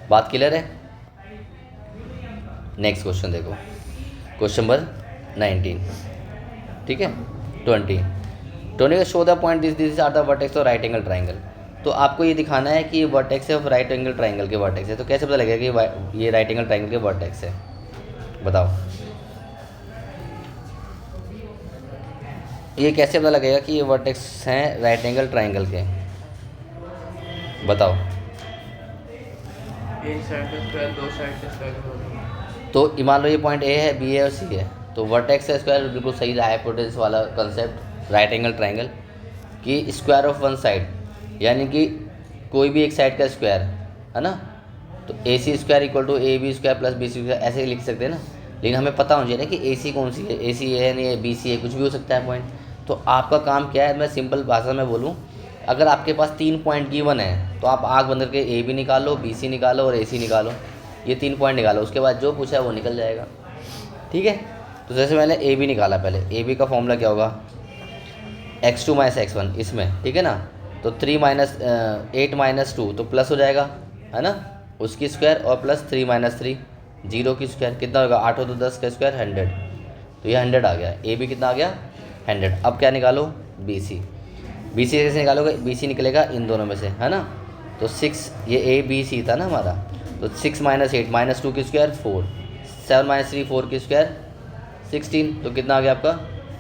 बात क्लियर है? नेक्स्ट क्वेश्चन देखो, क्वेश्चन नंबर 19, ठीक है। 20 show the point this are the vertex of right angle triangle. तो आपको ये दिखाना है कि ये वर्टेक्स है ऑफ राइट एंगल ट्राइंगल के वर्टेक्स है, तो कैसे पता लगेगा कि ये राइट एंगल ट्राइंगल के वर्टेक्स है, बताओ ये कैसे पता लगेगा कि ये वर्टेक्स हैं राइट एंगल ट्राइंगल के, बताओ। एक साइड का स्क्वायर दो साइड का स्क्वायर होगा। तो मान लो ये पॉइंट ए है, बी है और सी है, तो वर्टेक्स का स्क्वायर बिल्कुल सही है, हाइपोटेनस वाला कंसेप्ट, राइट एंगल ट्रायंगल कि स्क्वायर ऑफ वन साइड, यानी कि कोई भी एक साइड का स्क्वायर है ना, तो A C square equal to A B square plus B C square, ऐसे ही लिख सकते हैं ना। लेकिन हमें पता होना चाहिए ना कि ए सी कौन सी है, ए सी है नहीं, बी सी है, कुछ भी हो सकता है पॉइंट। तो आपका काम क्या है, मैं सिंपल भाषा में बोलूँ, अगर आपके पास 3 पॉइंट गिवन है तो आप आँख बंद करके ए बी निकालो, बी सी निकालो और ए सी निकालो, ये 3 पॉइंट निकालो, उसके बाद जो पूछा है वो निकल जाएगा। ठीक है, तो जैसे मैंने ए बी निकाला, पहले ए बी का फॉर्मूला क्या होगा, x2 माइनस x1 इसमें, ठीक है ना, तो 8 माइनस 2 तो प्लस हो जाएगा है ना, उसकी स्क्वायर और प्लस 3 माइनस 3 जीरो की स्क्वायर, कितना होगा 8 हो तो 10 का स्क्वायर 100, तो ये 100 आ गया। ए बी कितना आ गया 100। अब क्या निकालो, बी सी, बी सी कैसे निकालोगे, बी सी निकलेगा इन दोनों में से है ना, तो 6, ये ए बी सी था ना हमारा, तो 6 माइनस 8 माइनस 2 की स्क्वायर 4, 7 माइनस 3 4 की स्क्वायर 16, तो कितना आ गया आपका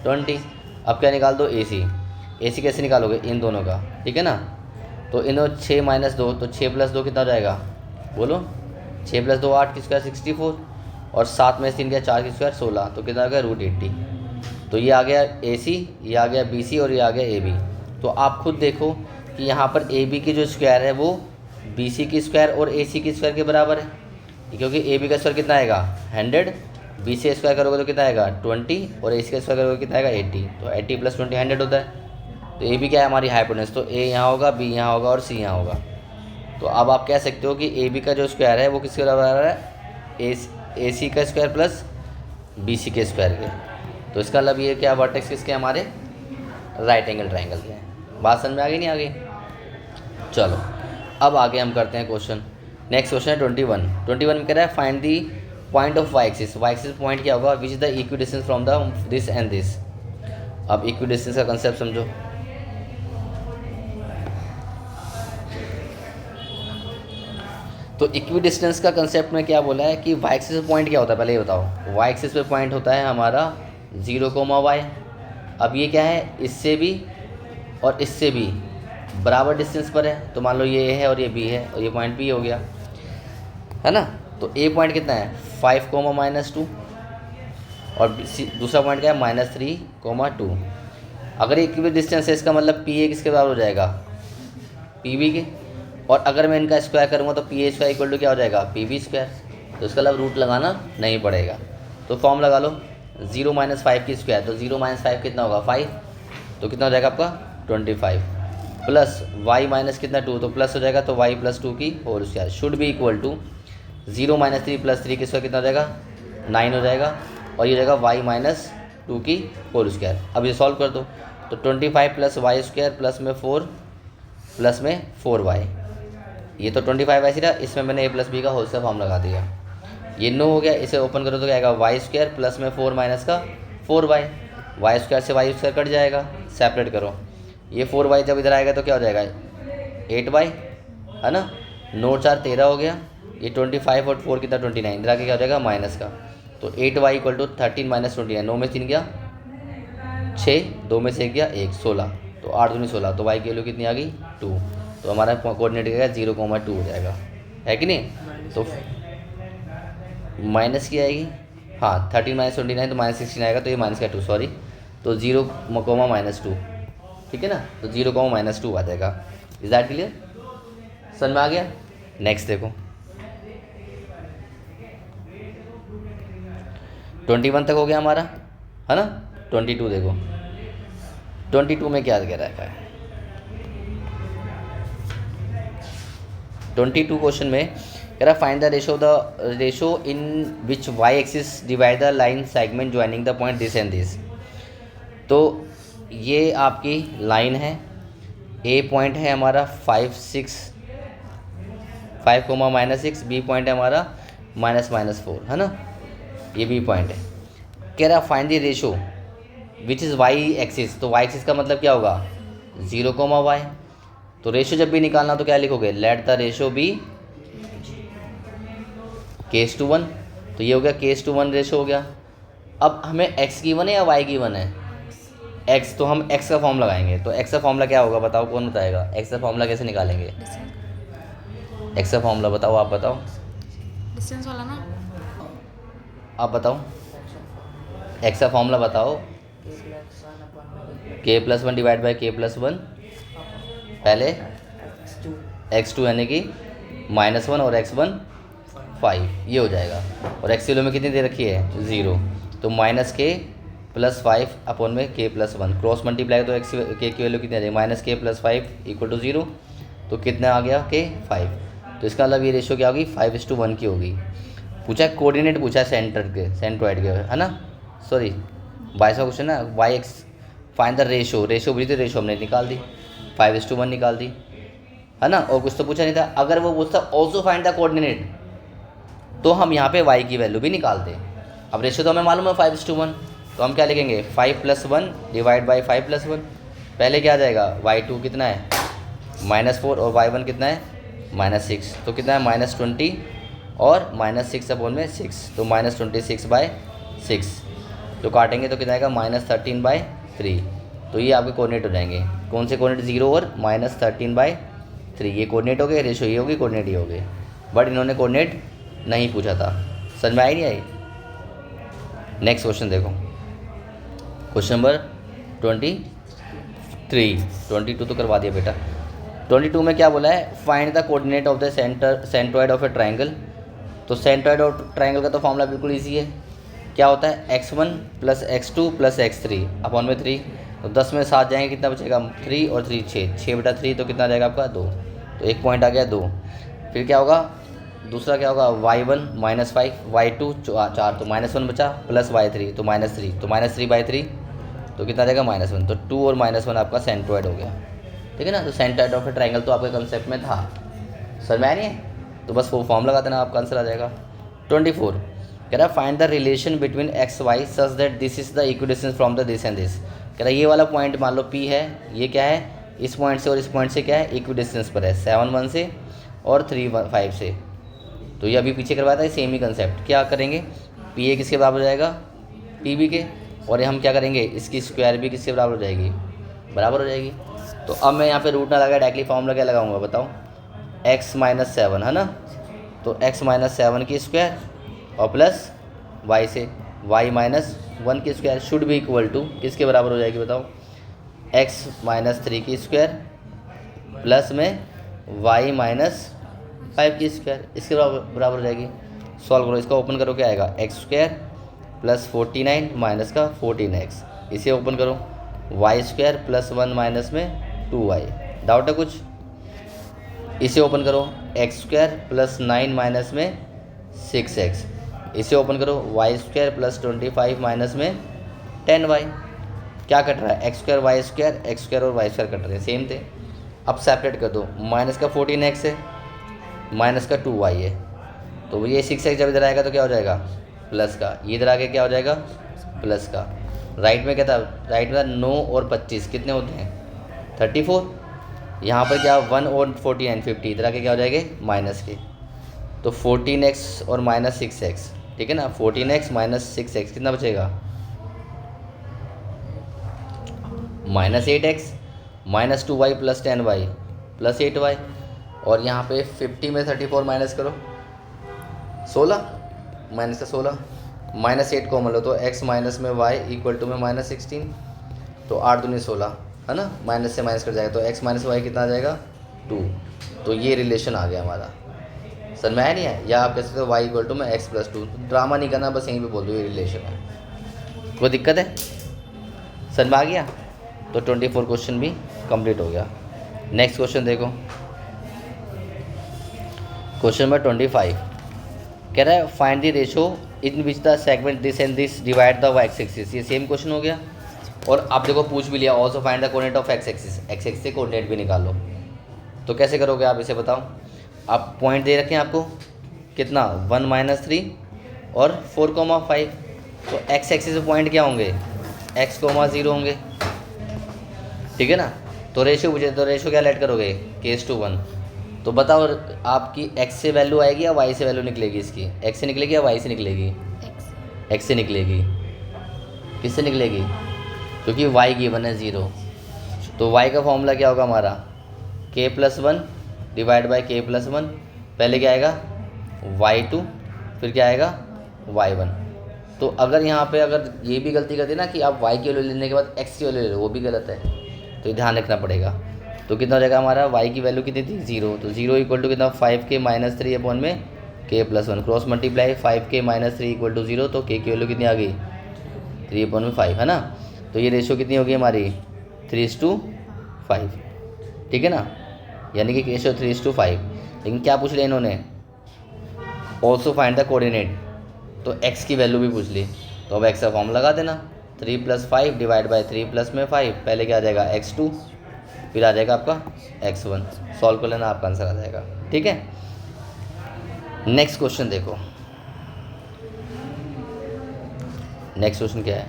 20। अब क्या निकाल दो, ए सी कैसे निकालोगे, इन दोनों का, ठीक है ना, तो इन 6 माइनस 2 तो 6 प्लस 2 कितना हो जाएगा, बोलो 6 प्लस 2 8 की स्क्वायर 64, और 7 में 3 क्या 4 की स्क्वायर 16, तो कितना आ गया √80। तो ये आ गया ए सी, ये आ गया बी सी और ये आ गया ए बी। तो आप खुद देखो कि यहाँ पर ए बी की जो स्क्वायर है वो बी सी की स्क्वायर और ए सी की स्क्वायर के बराबर है, क्योंकि ए बी का स्क्वायर कितना आएगा 100, बी सी स्क्वायर करोगे तो कितना आएगा 20 और ए सी का स्क्वायर करोगे कितना आएगा 80, तो 80 प्लस 20 100 होता है। तो ए बी क्या है हमारी हाइपोटेनस, तो ए यहाँ होगा, बी यहाँ होगा और सी यहाँ होगा। तो अब आप कह सकते हो कि ए बी का जो स्क्वायर है वो किसके बराबर है, ए सी का स्क्वायर प्लस बी सी के स्क्वायर के। तो इसका मतलब ये क्या, वर्टेक्स किसके हमारे राइट एंगल ट्रायंगल के हैं। बात समझ में आ गई नहीं आ गई। चलो अब आगे हम करते हैं क्वेश्चन। नेक्स्ट क्वेश्चन है 21 में कह रहा है find the point of Y axis. Y axis point क्या होगा, which is the equidistance from the this and this. अब इक्वी डिस्टेंस का कंसेप्ट समझो। तो इक्वी डिस्टेंस का कंसेप्ट में क्या बोला है कि वाई एक्सिस पे पॉइंट क्या होता है, पहले ये बताओ। वाई एक्सिस पे पॉइंट होता है हमारा 0, y। अब ये क्या है, इससे भी और इससे भी बराबर डिस्टेंस पर है, तो मान लो ये ए है और ये बी है और ये पॉइंट बी हो गया है ना। तो ए पॉइंट कितना है 5, -2 और दूसरा पॉइंट क्या है -3, 2। अगर ये इक्वी डिस्टेंस है इसका मतलब पी ए किसके बराबर हो जाएगा, पी बी के। और अगर मैं इनका स्क्वायर करूँगा तो P A square equal to क्या हो जाएगा, पी बी स्क्वायर। तो इसका मतलब रूट लगाना नहीं पड़ेगा। तो फॉर्म लगा लो 0 - 5 की स्क्वायर, तो 0 - 5 कितना होगा 5, तो कितना हो जाएगा आपका 25 प्लस y माइनस कितना 2, तो प्लस हो जाएगा, तो y + 2 की whole square should be equal to 0 - 3 + 3 की स्क्वायर कितना हो जाएगा 9 हो जाएगा, और ये हो जाएगा y - 2 की होल स्क्वायर। अब ये सॉल्व कर दो, तो 25 + y² प्लस में 4 प्लस में 4y, ये तो 25 ऐसी रहा, इसमें मैंने a + b का होल स्क्वायर फॉर्म लगा दिया। ये 9 हो गया, इसे ओपन करो तो क्या आएगा y² प्लस में 4 माइनस का 4y, y² से y² कट जाएगा, सेपरेट करो। ये 4y जब इधर आएगा तो क्या हो जाएगा 8y है ना, 9 4 13 हो गया, ये 25 और 4 कितना 29, इधर आके क्या हो जाएगा माइनस का, तो 8y = 13 - 29, 9 में 3 गया 6, 2 में से 1 गया 1, 16, तो 8 दूनी 16, तो y की वैल्यू कितनी आ गई 2, तो हमारा कोऑर्डिनेट क्या 0, 2 हो जाएगा, है कि नहीं। तो माइनस की आएगी, हाँ 13 - 29 तो -16 आएगा, तो ये माइनस का 2 सॉरी, तो 0, -2, ठीक है ना, तो 0, -2 आ जाएगा। इज दैट क्लियर, समझ में आ गया। नेक्स्ट देखो 21 तक हो गया हमारा है ना। 22 देखो, 22 में क्या कह रहा है 22 क्वेश्चन में कह रहा find the ratio in which Y axis divide the line segment joining the point this and this. तो ये आपकी लाइन है, ए पॉइंट है हमारा 5, -6, बी पॉइंट है हमारा -4 है ना, ये बी पॉइंट है। कह रहा find the ratio which is why axis, तो वाई एक्सिस का मतलब क्या होगा 0, y। तो रेशो जब भी निकालना तो क्या लिखोगे, late the ratio be K:1, तो ये हो गया K:1 रेशो हो गया। अब हमें x गिवन है या y गिवन है, x, तो हम x का फॉर्मूला लगाएंगे। तो x का फॉर्मूला क्या होगा बताओ, कौन बताएगा, x का फॉर्मूला कैसे निकालेंगे, एक्स का फॉर्मूला बताओ, आप बताओ, डिस्टेंस वाला ना, आप बताओ, एक्स का फॉर्मूला बताओ। के प्लस वन डिवाइड बाई के प्लस वन, पहले x2 यानी कि -1 और x1 5, ये हो जाएगा। और x की वैल्यू में कितनी दे रखी है 0, तो -k+5 अपॉन में k+1 क्रॉस मल्टीप्लाई, तो x के की वैल्यू कितनी आ जाएगी -k+5 = 0, तो कितना आ गया k 5। तो इसका मतलब ये रेशियो क्या होगी 5:1 की होगी। पूछा है कोऑर्डिनेट, पूछा है सेंटर के, सेंट्रोइड के, है ना, सॉरी 22वां क्वेश्चन ना, Y X find the ratio, ratio पूछी थी, रेशियो हमने निकाल दी 5:1 निकाल दी, है ना। और कुछ तो पूछा नहीं था, अगर वो पूछता ऑल्सो फाइंड द कोऑर्डिनेट तो हम यहाँ पे y की वैल्यू भी निकालते। अब रेशियो तो हमें मालूम है 5:1, तो हम क्या लिखेंगे 5+1 डिवाइड बाई 5+1, पहले क्या आ जाएगा y2 कितना है -4 और y1 कितना है -6, तो कितना है -20 और -6 अपॉन में 6, तो -26/6, तो काटेंगे तो कितना आएगा -13/3। तो ये आपके कोऑर्डिनेट हो जाएंगे। कौन से कोऑर्डिनेट 0 और -13/3, ये कोऑर्डिनेट हो गए, रेशियो ये होगी, कोऑर्डिनेट ये हो गए। बट इन्होंने कोऑर्डिनेट नहीं पूछा था, समझ में आई नहीं आई। नेक्स्ट क्वेश्चन देखो, क्वेश्चन नंबर 22 तो करवा दिया बेटा। 22 में क्या बोला है, find the coordinate of the centroid of a triangle. तो सेंट्रोइड ऑफ ट्राइंगल का तो फॉर्मूला बिल्कुल ईजी है, क्या होता है x1 + x2 + x3 अपॉन में 3, तो 10 में 7 जाएंगे, कितना बचेगा 3 और 3 6/3, तो कितना जाएगा आपका 2, तो एक पॉइंट आ गया 2। फिर क्या होगा, दूसरा क्या होगा y1 -5, y2 4, तो -1 बचा, प्लस y3 तो -3, तो -3/3, तो कितना जाएगा -1, तो 2 और -1 आपका सेंट्रोइड हो गया, ठीक है ना। तो सेंट्रोइड ऑफ ए ट्राइंगल तो आपके कंसेप्ट में था, समझ में आ नहीं है, तो बस वो फॉर्म लगा देना, आपका आंसर आ जाएगा। 24 कह रहा है find the relation between X Y such that this is the equidistance from the this and this. कह रहा है ये वाला पॉइंट मान लो P है, ये क्या है इस पॉइंट से और इस पॉइंट से क्या है इक्विडिस्टेंस पर है, 7 1 से और 3 5 से। तो ये अभी पीछे करवाया था, सेम ही कंसेप्ट। क्या करेंगे, पी ए किसके बराबर हो जाएगा पी बी के, और ये हम क्या करेंगे इसकी स्क्वायर भी किसके बराबर हो जाएगी, बराबर हो जाएगी। तो अब मैं यहाँ पे रूट ना लगा डायरेक्टली फॉर्मूला क्या लगाऊंगा बताओ, x - 7 है ना, तो x - 7 की स्क्वायर और प्लस y से y - 1 की स्क्वायर शुड भी इक्वल टू किसके बराबर हो जाएगी बताओ, x - 3 की स्क्वायर प्लस में y - 5 की स्क्वायर, इसके बराबर हो जाएगी। सॉल्व करो, इसका ओपन करो क्या आएगा x² + 49 माइनस का 14x, इसे ओपन करो y² + 1 माइनस में 2y, डाउट है कुछ, इसे ओपन करो x² + 9 माइनस में 6x, इसे ओपन करो y² + 25 माइनस में 10y। क्या कट रहा है x² y² x² और y² कट रहे हैं, सेम थे। अब सेपरेट कर दो, माइनस का 14x है माइनस का 2y है, तो ये 6x जब इधर आएगा तो क्या हो जाएगा प्लस का, ये इधर आके क्या हो जाएगा प्लस का। राइट में क्या था, राइट में था 9 और 25 कितने होते हैं 34, यहाँ पर क्या 1 और 49 50, इधर आके क्या हो जाएंगे माइनस के, तो 14x और -6x, ठीक है ना, 14x - 6x कितना बचेगा -8x -2y + 10y + 8y, और यहाँ पे 50 में 34 माइनस करो 16 माइनस का 16 -8 कॉमन लो तो x माइनस में y इक्वल टू में -16, तो 8 दूनी 16 है ना, माइनस से माइनस कर जाएगा तो x - y कितना आ जाएगा 2। तो ये रिलेशन आ गया हमारा, समझ में आया नहीं है। या आप कह सकते हो y इक्वल टू में x + 2, ड्रामा नहीं करना, बस यहीं पे बोल दो ये रिलेशन है, कोई दिक्कत है, समझ में आ गया। तो 24 क्वेश्चन भी कंप्लीट हो गया। नेक्स्ट क्वेश्चन देखो, क्वेश्चन नंबर 25 कह रहा है find the ratio in which the segment this and this divide the x axis. ये सेम क्वेश्चन हो गया, और आप देखो पूछ भी लिया also find the coordinate of x axis, x axis से कोऑर्डिनेट भी निकालो। तो कैसे करोगे आप इसे बताओ, आप पॉइंट दे रखे हैं आपको कितना 1 - 3 और 4,5, तो x एक्सिस पे पॉइंट क्या होंगे x, 0 होंगे, ठीक है ना। तो रेशियो पूछे तो रेशियो क्या लेट करोगे k:1, तो बताओ आपकी x से वैल्यू आएगी या y से वैल्यू निकलेगी, इसकी x से निकलेगी या y से निकलेगी, x से निकलेगी, किससे निकलेगी, क्योंकि y गिवन है 0, तो y का फॉर्मूला क्या होगा हमारा k + 1 डिवाइड बाई k + 1 पहले क्या आएगा y2, फिर क्या आएगा y1। तो अगर यहाँ पे अगर ये भी गलती करते ना कि आप y की वैल्यू लेने के बाद x की वैल्यू ले लो, वो भी गलत है, तो ये ध्यान रखना पड़ेगा। तो कितना हो जाएगा हमारा y की वैल्यू कितनी थी 0, तो 0 इक्वल टू कितना 5k माइनस 3 अपॉन में k plus 1, cross multiply 5k minus 3 equal to 0, तो k की वैल्यू कितनी आ गई 3 अपॉन में 5, है ना। तो ये रेशियो कितनी होगी हमारी 3:5, ठीक है ना, यानी कि रेशियो 3:5। लेकिन क्या पूछ लिया इन्होंने, ऑल्सो फाइंड द कोऑर्डिनेट, तो x की वैल्यू भी पूछ ली। तो अब x का फॉर्म लगा देना, 3 + 5 डिवाइड बाई 3 + में 5, पहले क्या आ जाएगा x2, फिर आ जाएगा आपका x1, सॉल्व कर लेना, आपका आंसर आ जाएगा, ठीक है। नेक्स्ट क्वेश्चन देखो, नेक्स्ट क्वेश्चन क्या है,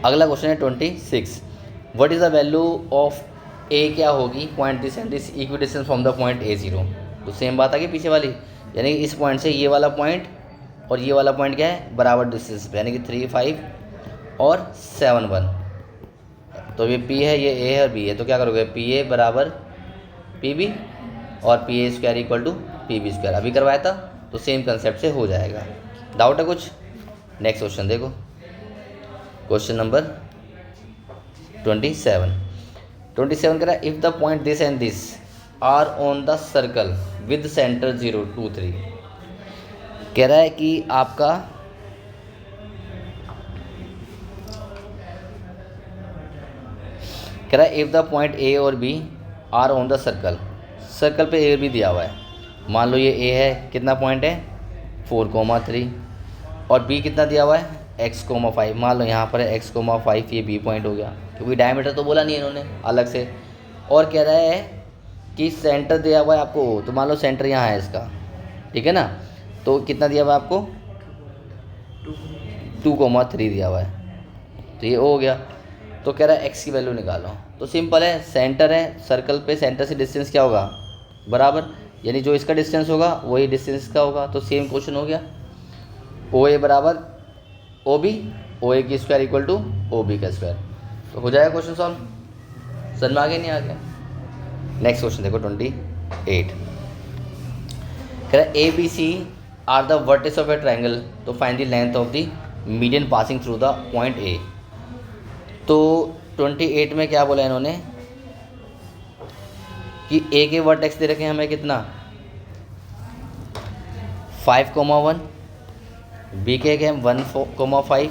अगला क्वेश्चन है 26। What is the value of a क्या होगी point this and this equi distance from the point a0। तो सेम बात आ गई पीछे वाली, यानी कि इस पॉइंट से ये वाला पॉइंट और ये वाला पॉइंट क्या है बराबर डिस्टेंस पे, यानी कि 3, 5 और 7, 1। तो ये p है, ये a है और b है, तो क्या करोगे pa बराबर pb और pa² इक्वल टू pb²। अभी करवाया था तो सेम कंसेप्ट से हो जाएगा। डाउट है कुछ? नेक्स्ट क्वेश्चन देखो, क्वेश्चन नंबर 27 कह रहा है if the point this and this are on the circle with centre 0, 2, 3। कह रहा है कि आपका कह रहा है इफ़ द पॉइंट ए और B are on the circle, circle पे ए और बी दिया हुआ है। मान लो ये ए है, कितना पॉइंट है 4,3, और बी कितना दिया हुआ है x,5। मान लो यहाँ पर है x,5, ये बी पॉइंट हो गया, क्योंकि डायमीटर तो बोला नहीं इन्होंने अलग से। और कह रहा है कि सेंटर दिया हुआ है आपको, तो मान लो सेंटर यहाँ है इसका, ठीक है ना, तो कितना दिया हुआ है आपको 2,3 दिया हुआ है, तो ये हो गया। तो कह रहा है x की वैल्यू निकालो, तो सिंपल है, सेंटर है, सर्कल पे सेंटर से डिस्टेंस क्या होगा बराबर, यानी जो इसका डिस्टेंस होगा वही डिस्टेंस का होगा। तो सेम क्वेश्चन हो गया, ओ ए बराबर ओ बी, ओ ए की square equal to O B का स्क्वायर, तो हो जाएगा क्वेश्चन सॉल्व। समझ में आ गया नहीं आ गया? नेक्स्ट क्वेश्चन देखो 28, कह रहा है A B C are the vertex of a triangle, तो find the length of the median passing through the point A. तो 28 में क्या बोला इन्होंने कि ए के वर्टेक्स दे रखे हैं हमें कितना 5,1, बी के 1,5,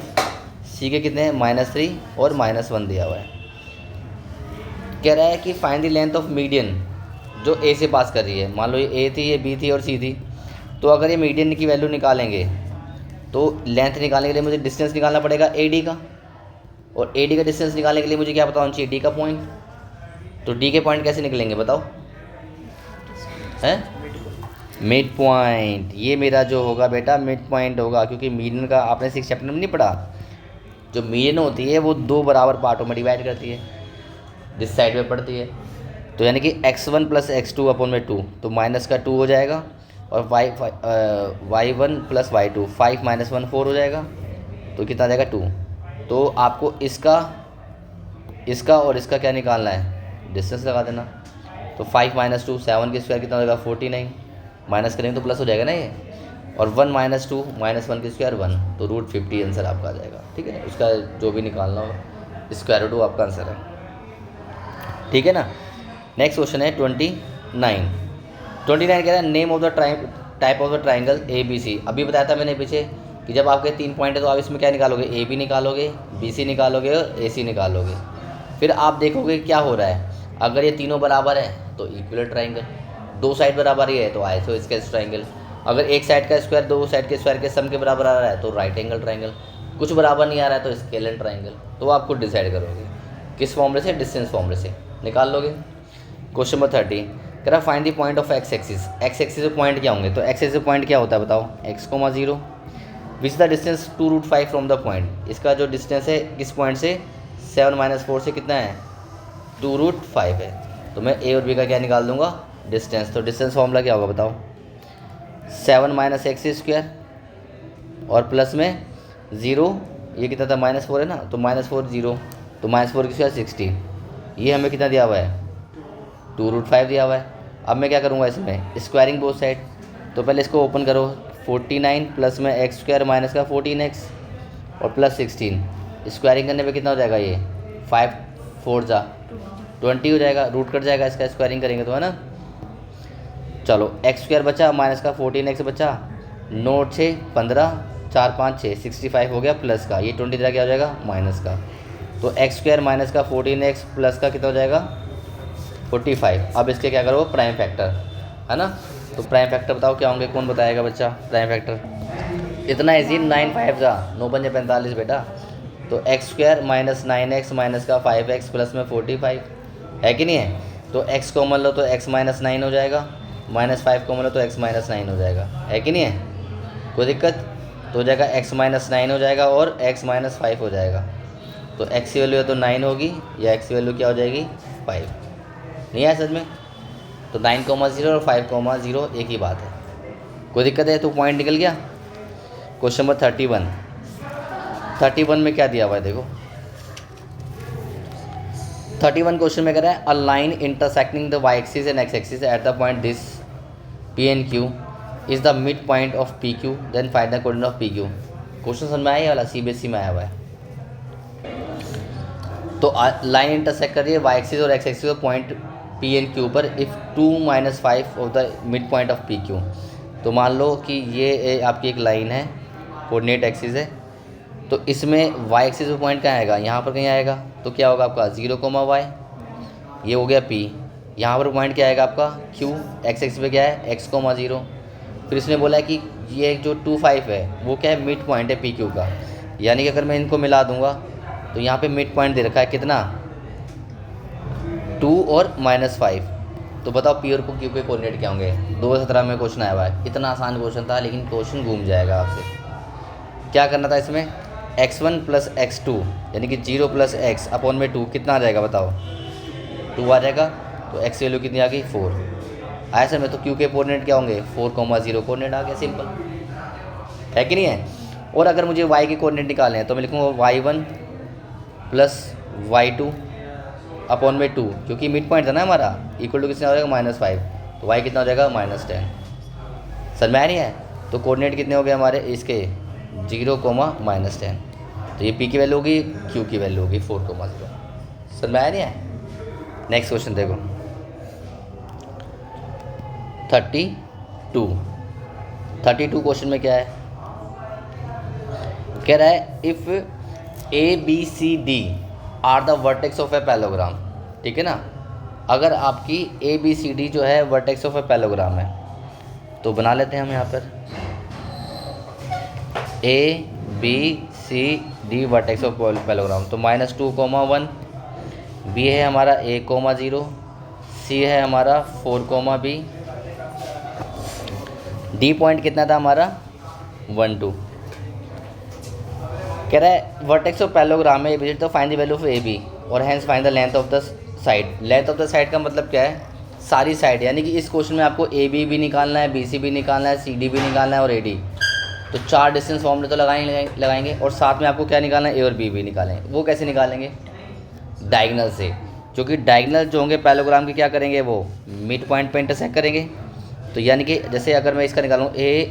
सी के कितने हैं -3 और -1 दिया हुआ है। कह रहा है कि find the length of median जो ए से पास कर रही है। मान लो ये ए थी, ये बी थी और सी थी, तो अगर ये मीडियन की वैल्यू निकालेंगे तो लेंथ निकालने के लिए मुझे डिस्टेंस निकालना पड़ेगा ए डी का, और ए डी का डिस्टेंस निकालने के लिए मुझे क्या पता होना चाहिए डी का पॉइंट। तो डी के पॉइंट कैसे निकलेंगे बताओ, हैं मिड पॉइंट, ये मेरा जो होगा बेटा मिड पॉइंट होगा, क्योंकि मीडियन का आपने 6 चैप्टर में नहीं पढ़ा, जो मीडियन होती है वो 2 बराबर पार्टों में डिवाइड करती है, जिस साइड में पड़ती है। तो यानी कि x1 + x2 अपॉन में 2, तो माइनस का 2 हो जाएगा, और y1 + y2 5 - 1 4 हो जाएगा, तो कितना आ जाएगा 2। तो आपको इसका और इसका क्या निकालना है, डिस्टेंस लगा देना। तो 5 - 2 7 के स्क्वायर कितना हो जाएगा 49, माइनस करेंगे तो प्लस हो जाएगा ना ये, और 1 - 2 -1 के स्क्वायर 1, तो √50 आंसर आपका आ जाएगा, ठीक है। उसका जो भी निकालना हो स्क्वायर रूट आपका आंसर है, ठीक है ना। नेक्स्ट क्वेश्चन है 29 कह रहा है name of the type of the triangle A B C. अभी बताया था मैंने पीछे कि जब आपके 3 पॉइंट है तो आप इसमें क्या निकालोगे, ए बी निकालोगे, बी सी निकालोगे और ए सी निकालोगे। फिर आप देखोगे क्या हो रहा है, अगर ये तीनों बराबर है तो इक्विलेटरल ट्राइंगल, 2 साइड बराबर ही है तो आइसोस्केलेस ट्राइंगल, अगर एक साइड का स्क्वायर 2 साइड के स्क्वायर के सम के बराबर आ रहा है तो राइट एंगल ट्राइंगल, कुछ बराबर नहीं आ रहा है तो स्केलेन ट्राइंगल। तो आप खुद डिसाइड करोगे किस फॉर्मूले से, डिस्टेंस फॉर्मूले से निकाल लोगे। क्वेश्चन नंबर 30 कह रहा find the point of x axis. X axis पे पॉइंट क्या होंगे, तो एक्स एक्सिस पे पॉइंट क्या होता है बताओ, x,0 which the distance 2√5 from the point. इसका जो डिस्टेंस है किस पॉइंट से 7 - 4 से कितना है 2√5 है। तो मैं ए और बी का क्या निकाल दूंगा डिस्टेंस। तो डिस्टेंस फॉर्मूला क्या होगा बताओ, 7 - x² और प्लस में 0, ये कितना था -4 है ना, तो -4 0, तो -4 की स्क्वायर 60, ये हमें कितना दिया हुआ है 2√5 दिया हुआ है। अब मैं क्या करूँगा इसमें, स्क्वायरिंग बोथ साइड। तो पहले इसको ओपन करो, 49 प्लस में एक्स स्क्वायर माइनस का 14x और प्लस 16, स्क्वायरिंग करने पे कितना हो जाएगा ये 5 4 जा 20 हो जाएगा, रूट कट जाएगा इसका स्क्वायरिंग करेंगे तो, है ना। चलो एक्स स्क्वायर बचा माइनस का 14x बचा, 9 6 15 4 5 6 65 हो गया प्लस का, ये 20 क्या हो जाएगा माइनस का। तो एक्स स्क्वायर माइनस का 14x प्लस का कितना हो जाएगा 45। अब इसके क्या करो प्राइम फैक्टर, है ना। तो प्राइम फैक्टर बताओ क्या होंगे, कौन बताएगा बच्चा प्राइम फैक्टर। इतना इजी, 9 5 जा 9 पंजे 45 बेटा। तो x square minus 9x minus का 5x प्लस में 45 है कि नहीं है। तो x कॉमन लो तो x माइनस 9 हो जाएगा, माइनस 5 कॉमन लो तो x माइनस 9 हो जाएगा, है कि नहीं है। कोई दिक्कत, तो हो जाएगा x माइनस 9 हो जाएगा और x माइनस 5 हो जाएगा। तो x की वैल्यू है तो 9 होगी, या x की वैल्यू क्या हो जाएगी 5। नहीं है सच में। तो 9,0 और 5,0 एक ही बात है। कोई दिक्कत है, तो पॉइंट निकल गया। क्वेश्चन नंबर 31 में क्या दिया हुआ है देखो। 31 क्वेश्चन में कह रहा है a line intersecting the Y axis and X axis at the point this P and Q is the mid point of P Q, then find the coordinate of P Q. Question समझ में आया वाला, CBSE में आया हुआ है। तो line intersect कर रही है वाई एक्सिस और एक्स एक्सिस को पॉइंट पी एंड क्यू पर if 2 - 5 of the mid point of P Q. तो मान लो कि ये आपकी एक लाइन है, कोऑर्डिनेट एक्सिस है, तो इसमें वाई एक्सिस पे पॉइंट कहाँ आएगा, यहाँ पर कहीं आएगा। तो क्या होगा आपका 0,y, ये हो गया p। यहाँ पर पॉइंट क्या आएगा आपका q, एक्स एक्सिस पे क्या है x,0। फिर इसने बोला है कि ये जो 2 5 है वो क्या है मिड पॉइंट है पी क्यू का, यानी कि अगर मैं इनको मिला दूंगा तो यहाँ पे मिड पॉइंट दे रखा है कितना 2 और -5। तो बताओ पी और क्यू के कोऑर्डिनेट क्या होंगे। 2017 में क्वेश्चन आया हुआ है, इतना आसान क्वेश्चन था लेकिन क्वेश्चन घूम जाएगा आपसे। क्या करना था इसमें, x1 + x2 यानी कि 0 + x अपॉन में 2 कितना आ जाएगा बताओ 2 आ जाएगा। तो x की वैल्यू कितनी आ गई 4 आया सर में। तो क्यू के कोऑर्डिनेट क्या होंगे 4,0 कोऑर्डिनेट आ गया, सिंपल है कि नहीं है। और अगर मुझे y के कोऑर्डिनेट निकालने हैं तो मैं लिखूँगा y1 + y2 अपॉन में 2, क्योंकि मिड पॉइंट था ना हमारा, इक्वल टू कितना हो जाएगा -5। तो y कितना हो जाएगा -10। समझ में आ रही है। तो कोऑर्डिनेट कितने हो गए हमारे इसके 0, -10। तो ये p की वैल्यू होगी, q की वैल्यू होगी 4,0। समझ में आ रही है। नेक्स्ट क्वेश्चन देखो 32 क्वेश्चन में क्या है, कह रहा है if ABCD are the vertex of a parallelogram. ठीक है ना, अगर आपकी ABCD जो है वर्टेक्स ऑफ ए पैलोग्राम है तो बना लेते हैं हम यहाँ पर ABCD वर्टेक्स ऑफ पैलोग्राम। तो -2, 1 B है हमारा A,0, C है हमारा 4, B, D पॉइंट कितना था हमारा 1 2। कह रहा है वर्टेक्स ऑफ पैलोग्राम में विजिट तो find the value of AB और hence find the length of the side. Length of the side का मतलब क्या है, सारी साइड, यानी कि इस क्वेश्चन में आपको AB भी निकालना है, BC भी निकालना है, CD भी निकालना है और AD। तो 4 डिस्टेंस फॉर्मूले तो लगाएंगे और साथ में आपको क्या निकालना है A और B भी निकालेंगे। वो कैसे निकालेंगे, डायगनल से, क्योंकि डायगनल जो होंगे पैलोग्राम के क्या करेंगे वो मिड पॉइंट पे इंटरसेक्ट करेंगे। तो यानी कि जैसे अगर मैं इसका निकालूँ A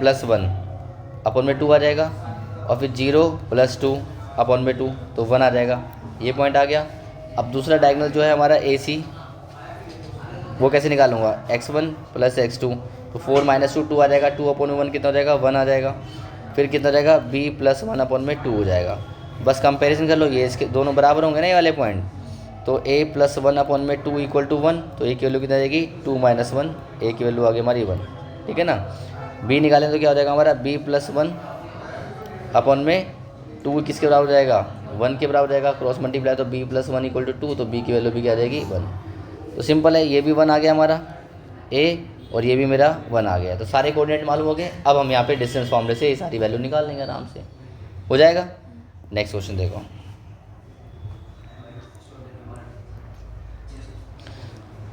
+ 1 अपॉन में 2 आ जाएगा और फिर 0 + 2 अपॉन में 2 तो 1 आ जाएगा, ये पॉइंट आ गया। अब दूसरा डायगनल जो है हमारा AC, वो कैसे निकालूंगा x1 + x2, तो 4 - 2 2 आ जाएगा, 2 अपॉन में 1 कितना हो जाएगा 1 आ जाएगा। फिर कितना हो जाएगा B + 1 अपॉन में 2 हो जाएगा। बस कंपैरिजन कर लो, ये इसके दोनों बराबर होंगे ना ये वाले पॉइंट। तो A + 1 अपॉन में 2 = 1, तो A की वैल्यू कितना आ जाएगी 2 - 1, A की वैल्यू आ गई हमारी 1। ठीक है ना। B निकालें तो क्या हो जाएगा हमारा B + 1 अपॉन में 2 किसके बराबर हो जाएगा 1 के बराबर हो जाएगा, क्रॉस मल्टीप्लाई तो B + 1 = 2, तो B की वैल्यू भी क्या आ जाएगी 1। तो सिंपल है, ये भी 1 आ गया हमारा A और ये भी मेरा 1 आ गया। तो सारे कोऑर्डिनेट मालूम हो गए। अब हम यहाँ पे डिस्टेंस फॉर्मूले से ये सारी वैल्यू निकाल लेंगे, आराम से हो जाएगा। नेक्स्ट क्वेश्चन देखो,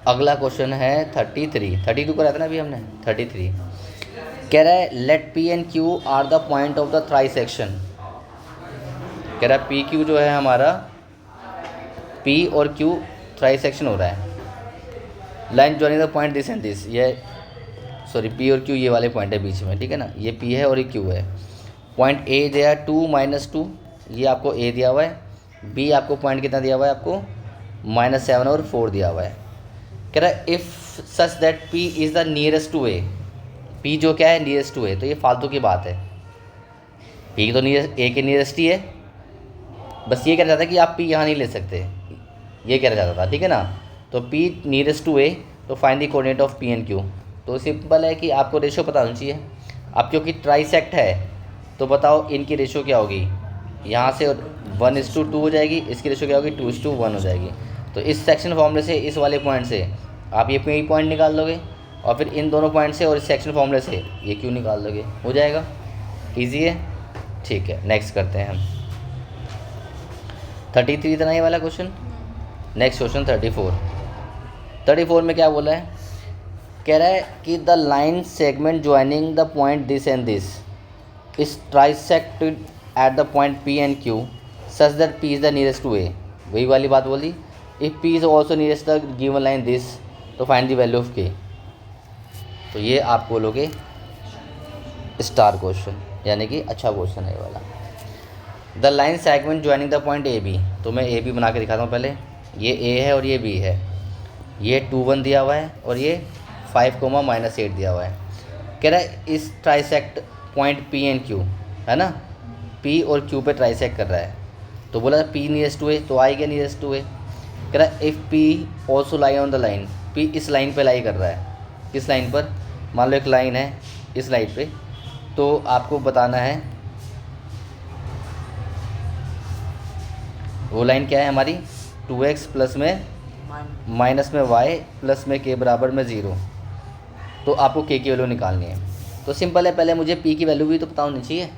अगला क्वेश्चन है 32 कराया था ना अभी हमने 33। कह रहा है let P and Q are the point of the trisection. कह रहा है PQ जो है हमारा P और Q ट्राइसेक्शन हो रहा है। Line joining the point this and this, ये सॉरी पी और क्यू ये वाले पॉइंट है बीच में, ठीक है ना, ये पी है और ये क्यू है। पॉइंट ए दिया 2 -2, ये आपको ए दिया हुआ है। बी आपको पॉइंट कितना दिया हुआ है, आपको -7 और 4 दिया हुआ है। कह रहा है if such that P is the nearest to A, P जो क्या है नियरेस्ट टू ए, तो ये फालतू की बात है, पी तो नियरेस्ट ए के नियरेस्ट ही है, बस ये कह रहा था कि आप पी यहाँ नहीं ले सकते, ये कह रहा था, ठीक है ना। तो पी नियरेस्ट टू ए, तो find the coordinate of P and Q. तो सिंपल है कि आपको रेशो पता होनी चाहिए। अब क्योंकि ट्राइसेक्ट है तो बताओ इनकी रेशो क्या होगी, यहाँ से 1:2 हो जाएगी, इसकी रेशो क्या होगी 2:1 हो जाएगी। तो इस सेक्शन फॉर्मूले से, इस वाले पॉइंट से आप ये पी पॉइंट निकाल लोगे और फिर इन दोनों पॉइंट से और इस सेक्शन फॉर्मूले से ये क्यू निकाल लोगे, हो जाएगा। ईजी है, ठीक है। नेक्स्ट करते हैं हम 33 था ना ये वाला क्वेश्चन। नेक्स्ट क्वेश्चन 34 में क्या बोला है, कह रहा है कि the line segment joining the point this and this is trisected at the point P and Q such that P is the nearest to A, वही वाली बात बोली। If P is also nearest the given line this, तो find the value of K. तो ये आप बोलोगे star question, यानी कि अच्छा क्वेश्चन है ये वाला। The line segment joining the point A B, तो मैं ए बी बना के दिखाता हूँ पहले। ये ए है और ये बी है, ये 2 1 दिया हुआ है और ये 5, -8 दिया हुआ है। कह रहा है इस trisect point P and Q, है ना, पी और क्यू पे ट्राइसेक्ट कर रहा है। तो बोला पी नियरेस्ट टू ए, तो आई गया नियरेस्ट टू ए। कह रहा है if P also lie on the line, P इस लाइन पे लाई कर रहा है। किस लाइन पर, मान लो एक लाइन है इस लाइन पे, तो आपको बताना है वो लाइन क्या है हमारी, 2x प्लस में माइनस में y प्लस में k बराबर में 0। तो आपको k की वैल्यू निकालनी है। तो सिंपल है, पहले मुझे p की वैल्यू भी तो पता होनी चाहिए।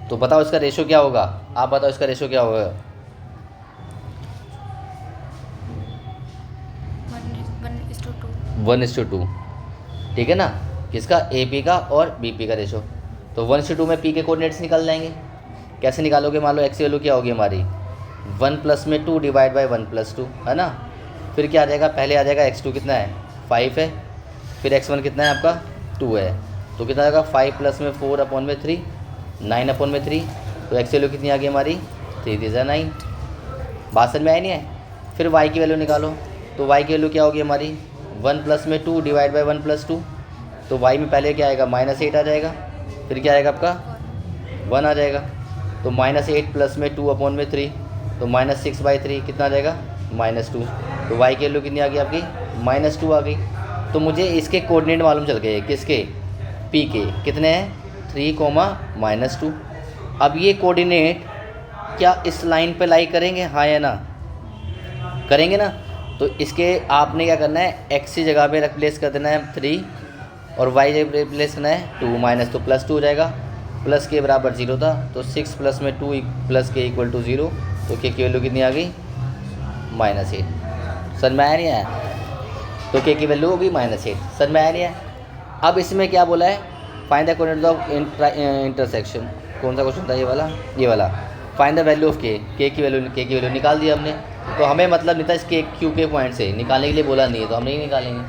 तो बताओ इसका रेशो क्या होगा, आप बताओ इसका रेशो क्या होगा। 1:2, ठीक है ना, किसका, ए पी का और बी पी का रेशो। तो 1:2 में पी के कोऑर्डिनेट्स निकल जाएंगे। कैसे निकालोगे, मान लो एक्स की वैल्यू क्या होगी हमारी 1 + 2 डिवाइड बाई 1 + 2, है ना। फिर क्या आ जाएगा, पहले आ जाएगा x2 कितना है 5 है, फिर x1 कितना है आपका 2 है, तो कितना आएगा 5 + 4/3 9/3। तो x की वैल्यू कितनी आ गई हमारी 3 × 9। बात समझ में आई नहीं है। फिर y की वैल्यू निकालो, तो y की वैल्यू क्या होगी हमारी 1 + 2 डिवाइड बाई 1 + 2। तो y में पहले क्या आएगा -8 आ जाएगा, फिर क्या आएगा आपका 1 आ जाएगा। तो -8 + 2/3, तो -6/3 कितना आ जाएगा -2। तो y की वैल्यू कितनी आ गई आपकी -2 आ गई। तो मुझे इसके कोऑर्डिनेट मालूम चल गए, किसके, p के, कितने हैं 3, -2। अब ये कोऑर्डिनेट क्या इस लाइन पे लाई करेंगे, हाँ या ना, करेंगे ना। तो इसके आपने क्या करना है, x की जगह पे रिप्लेस कर देना है 3 और y जगह पे रिप्लेस करना है 2, माइनस तो +2 हो जाएगा, प्लस के बराबर 0 था, तो 6 + 2 + k = 0। तो k की वैल्यू कितनी आ गई -8। सर में आया नहीं आया, तो k की वैल्यू होगी -8। सर में आया नहीं आया। अब इसमें क्या बोला है, find the coordinate of intersection. कौन सा क्वेश्चन था ये वाला find the value of k की वैल्यू निकाल दी हमने। तो हमें मतलब नहीं था इसके क्यू के पॉइंट से निकालने के लिए बोला नहीं है, तो हम नहीं निकालेंगे।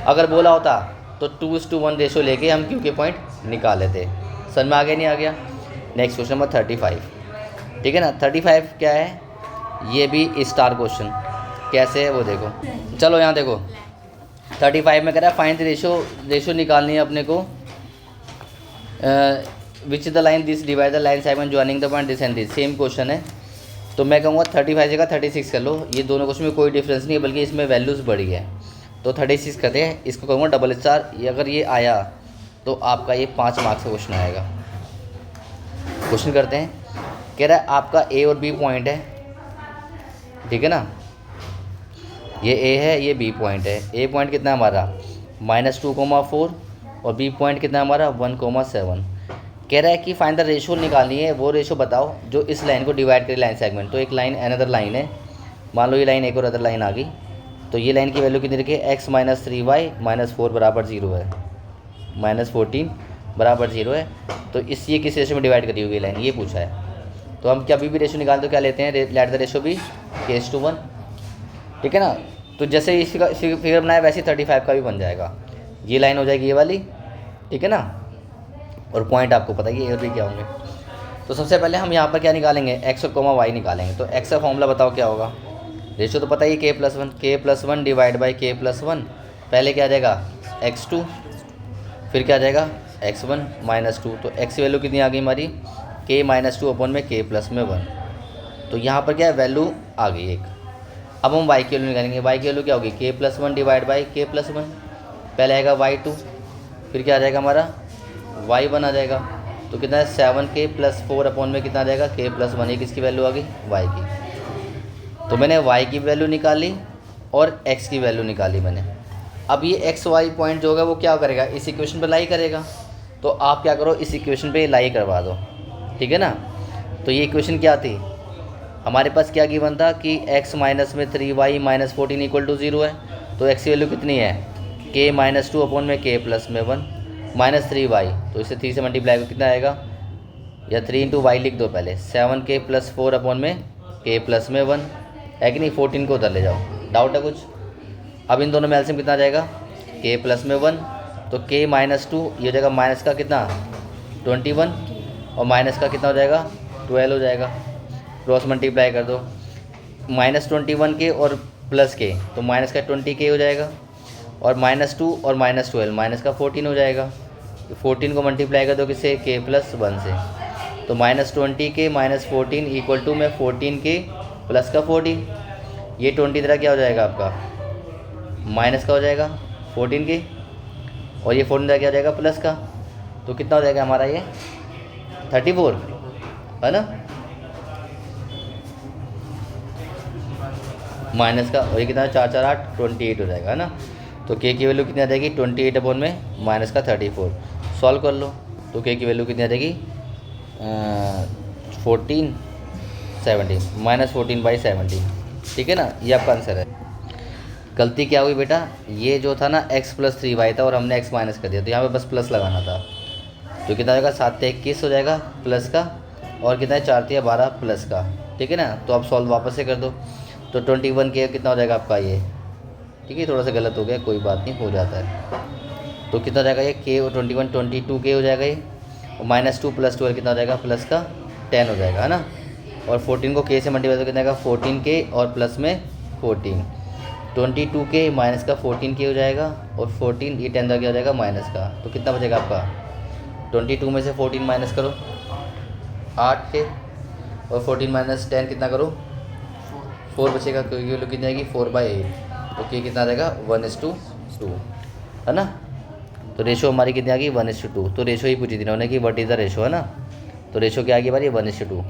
अगर बोला होता तो 2:1 रेशो लेके हम क्यू के पॉइंट निकाल लेते। समझ में आ गया नहीं आ गया। नेक्स्ट क्वेश्चन नंबर 35, ठीक है ना। 35 क्या है, ये भी स्टार क्वेश्चन, कैसे है वो देखो। चलो यहाँ देखो 35 में कह रहा है फाइंड द रेशो निकालनी है अपने को, which the line this divide the line segment joining the point this and this. Same question है, तो मैं कहूँगा 35 जगह 36 कर लो। ये दोनों क्वेश्चन में कोई डिफरेंस नहीं है, बल्कि इसमें वैल्यूज़ बढ़ी है। तो 36 करते हैं, इसको कहूँगा डबल स्टार। ये अगर ये आया तो आपका ये 5 मार्क्स का क्वेश्चन आएगा। क्वेश्चन करते हैं, कह रहा है आपका ए और बी पॉइंट है, ठीक है ना। ये ए है, ये बी पॉइंट है। ए पॉइंट कितना है हमारा -2,4 और बी पॉइंट कितना है हमारा 1,7। कह रहा है कि फाइंड द रेशो निकालनी है, वो रेशो बताओ जो इस लाइन को डिवाइड करे लाइन सेगमेंट। तो एक लाइन अनदर लाइन है, मान लो ये लाइन एक और अदर लाइन आ गई, तो ये लाइन की वैल्यू कितनी रखी है x - 3y - 4 बराबर 0 है, -14 बराबर 0 है। तो इस ये किस रेशो में डिवाइड करी होगी लाइन, ये पूछा है। तो हम कभी भी रेशो निकालते तो क्या लेते हैं, लेट द रेशो भी k/1, ठीक है ना। तो जैसे इसका फिगर बनाया वैसे 35 का भी बन जाएगा। ये लाइन हो जाएगी ये वाली, ठीक है ना, और पॉइंट आपको पता ही है भी क्या होंगे। तो सबसे पहले हम यहाँ पर क्या निकालेंगे, एक्स और कोमा वाई निकालेंगे। तो एक्स का फॉर्मूला बताओ क्या होगा, रेशो तो पता ही है k+1 डिवाइड बाई k+1, पहले क्या आ जाएगा x2, फिर क्या आ जाएगा x1 -2। तो x की वैल्यू कितनी आ गई हमारी, k-2 अपॉन में k+1। तो यहाँ पर क्या है, वैल्यू आ गई एक। अब हम y की वैल्यू निकालेंगे, y की वैल्यू क्या होगी, k+1 डिवाइड बाई k+1, पहले आएगा y2, फिर क्या आ जाएगा हमारा y1 आ जाएगा। तो कितना है 7k+4 अपॉन में कितना आ जाएगा k+1, ये किसकी वैल्यू आ गई, y की। तो मैंने y की वैल्यू निकाली और x की वैल्यू निकाली मैंने। अब ये एक्स वाई पॉइंट जो होगा वो क्या करेगा, इस इक्वेशन पे लाई करेगा। तो आप क्या करो, इस इक्वेशन पे लाई करवा दो, ठीक है ना। तो ये इक्वेशन क्या थी हमारे पास, क्या गिवन था कि x माइनस में 3y माइनस 14 इक्वल टू 0 है। तो x की वैल्यू कितनी है, k-2 अपॉन में k+1 माइनस 3y, तो इसे 3 से मल्टीप्लाई को कितना आएगा, या 3 इंटू वाई लिख दो पहले, 7k+4 अपॉन में k+1 है कि नहीं, 14 को उधर ले जाओ, डाउट है कुछ। अब इन दोनों में एलसीएम कितना आ जाएगा, k+1, तो k-2 ये हो जाएगा माइनस का कितना 21 और माइनस का कितना हो जाएगा 12 हो जाएगा, क्रॉस मल्टीप्लाई कर दो, -21 के और प्लस के, तो माइनस का 20k हो जाएगा, और -2 और -12 माइनस का 14 हो जाएगा। 14 को मल्टीप्लाई कर दो किससे, k+1 से, तो -20k -14 इक्वल टू में 14k प्लस का 14, ये 20 तरह क्या हो जाएगा आपका माइनस का हो जाएगा 14k, और ये 14 क्या हो जाएगा प्लस का, तो कितना हो जाएगा हमारा ये 34 है ना, माइनस का, और ये कितना 4 4 8 28 हो जाएगा, है ना। तो k की वैल्यू कितनी आ जाएगी 28 अपॉन में माइनस का 34, सॉल्व कर लो। तो k की वैल्यू कितनी आ जाएगी 17 -14/17, ठीक है ना, ये आपका आंसर है। गलती क्या हुई बेटा, ये जो था ना x + 3y था और हमने x माइनस कर दिया, तो यहाँ पे बस प्लस लगाना था। तो कितना हो जाएगा 7 21 हो जाएगा प्लस का, और कितना है 4 3 12 प्लस का, ठीक है ना। तो आप सॉल्व वापस से कर दो, तो 21k कितना हो जाएगा आपका ये, ठीक है, थोड़ा सा गलत हो गया, कोई बात नहीं, हो जाता है। तो कितना हो जाएगा ये k और 21 22k हो जाएगा ये, और -2 + 12 कितना हो जाएगा प्लस का 10 हो जाएगा, है ना। और 14 को k से मल्टीप्लाई तो कितना आएगा 14k और प्लस में 14, 22k माइनस का 14k हो जाएगा, और 14 ये 10 क्या हो जाएगा माइनस का, तो कितना बचेगा आपका 22 में से 14 माइनस करो 8k, और 14 माइनस 10 कितना करो 4 बचेगा, क्योंकि वैल्यू कितनी आएगी 4/8, तो k कितना आ जाएगा 1:2, है ना। तो रेशो हमारी कितनी आ गई 1:2। तो रेशो ही पूछी थी उन्होंने कि व्हाट इज़ द रेशो, है ना। तो रेशो क्या आ गई हमारी 1:2।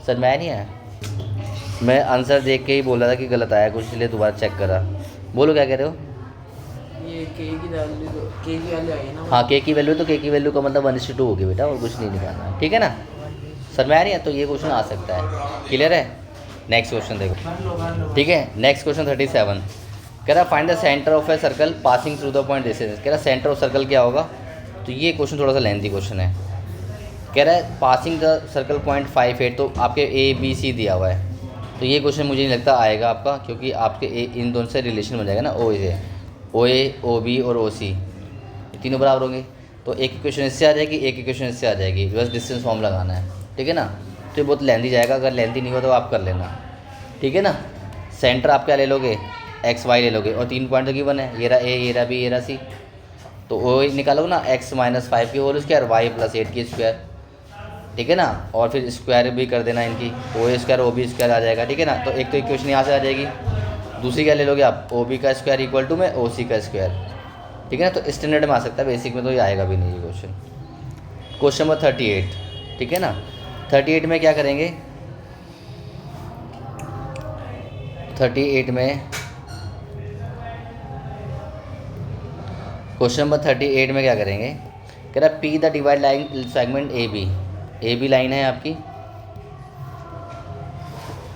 सर मैं नहीं आया, मैं आंसर देख के ही बोल रहा था कि गलत आया कुछ, इसलिए दोबारा चेक करा। बोलो क्या कह रहे हो, ये k की वैल्यू आई है ना। हाँ k की वैल्यू, तो k की वैल्यू का मतलब 1:2 होगी बेटा, और कुछ नहीं निकालना, ठीक है ना। सर मैं नहीं है, तो ये क्वेश्चन आ सकता है, क्लियर है। नेक्स्ट क्वेश्चन देखो, ठीक है। नेक्स्ट क्वेश्चन 37 कह रहा find the centre of a circle passing through the point this is. कह रहा सेंटर ऑफ सर्कल क्या होगा, तो ये क्वेश्चन थोड़ा सा लेंथी क्वेश्चन है। कह रहा है पासिंग द सर्कल पॉइंट 5 8, तो आपके A B C दिया हुआ है, तो ये क्वेश्चन मुझे नहीं लगता आएगा आपका, क्योंकि आपके इन दोनों से रिलेशन बन जाएगा ना, OA OB और OC तीनों बराबर होंगे। तो एक इक्वेशन इससे आ जाएगी, एक इक्वेशन इससे आ जाएगी, बस डिस्टेंस फॉर्म लगाना है, ठीक है ना। तो ये बहुत लेंथी जाएगा, अगर लेंथी नहीं हो तो आप कर लेना, ठीक है ना। सेंटर आप क्या ले लोगे XY ले लोगे, और 3 पॉइंट तो गिवन है, ये रहा A, ये रहा B, ये रहा C, तो O निकालोगे ना x - 5 की होल स्क्वायर y + 8 की स्क्वायर, ठीक है ना। और फिर स्क्वायर भी कर देना इनकी, OA² OB² आ जाएगा, ठीक है ना। तो एक तो इक्वेशन यहाँ से आ जाएगी, दूसरी क्या ले लोगे आप OB का स्क्वायर इक्वल टू में OC का स्क्वायर, ठीक है ना। तो स्टैंडर्ड में आ सकता है, बेसिक में तो ये आएगा भी नहीं ये क्वेश्चन। क्वेश्चन नंबर 38, ठीक है ना। 38 में क्या करेंगे, 38 में क्वेश्चन नंबर 38 में क्या करेंगे, कह रहा P the divide line segment AB line है आपकी,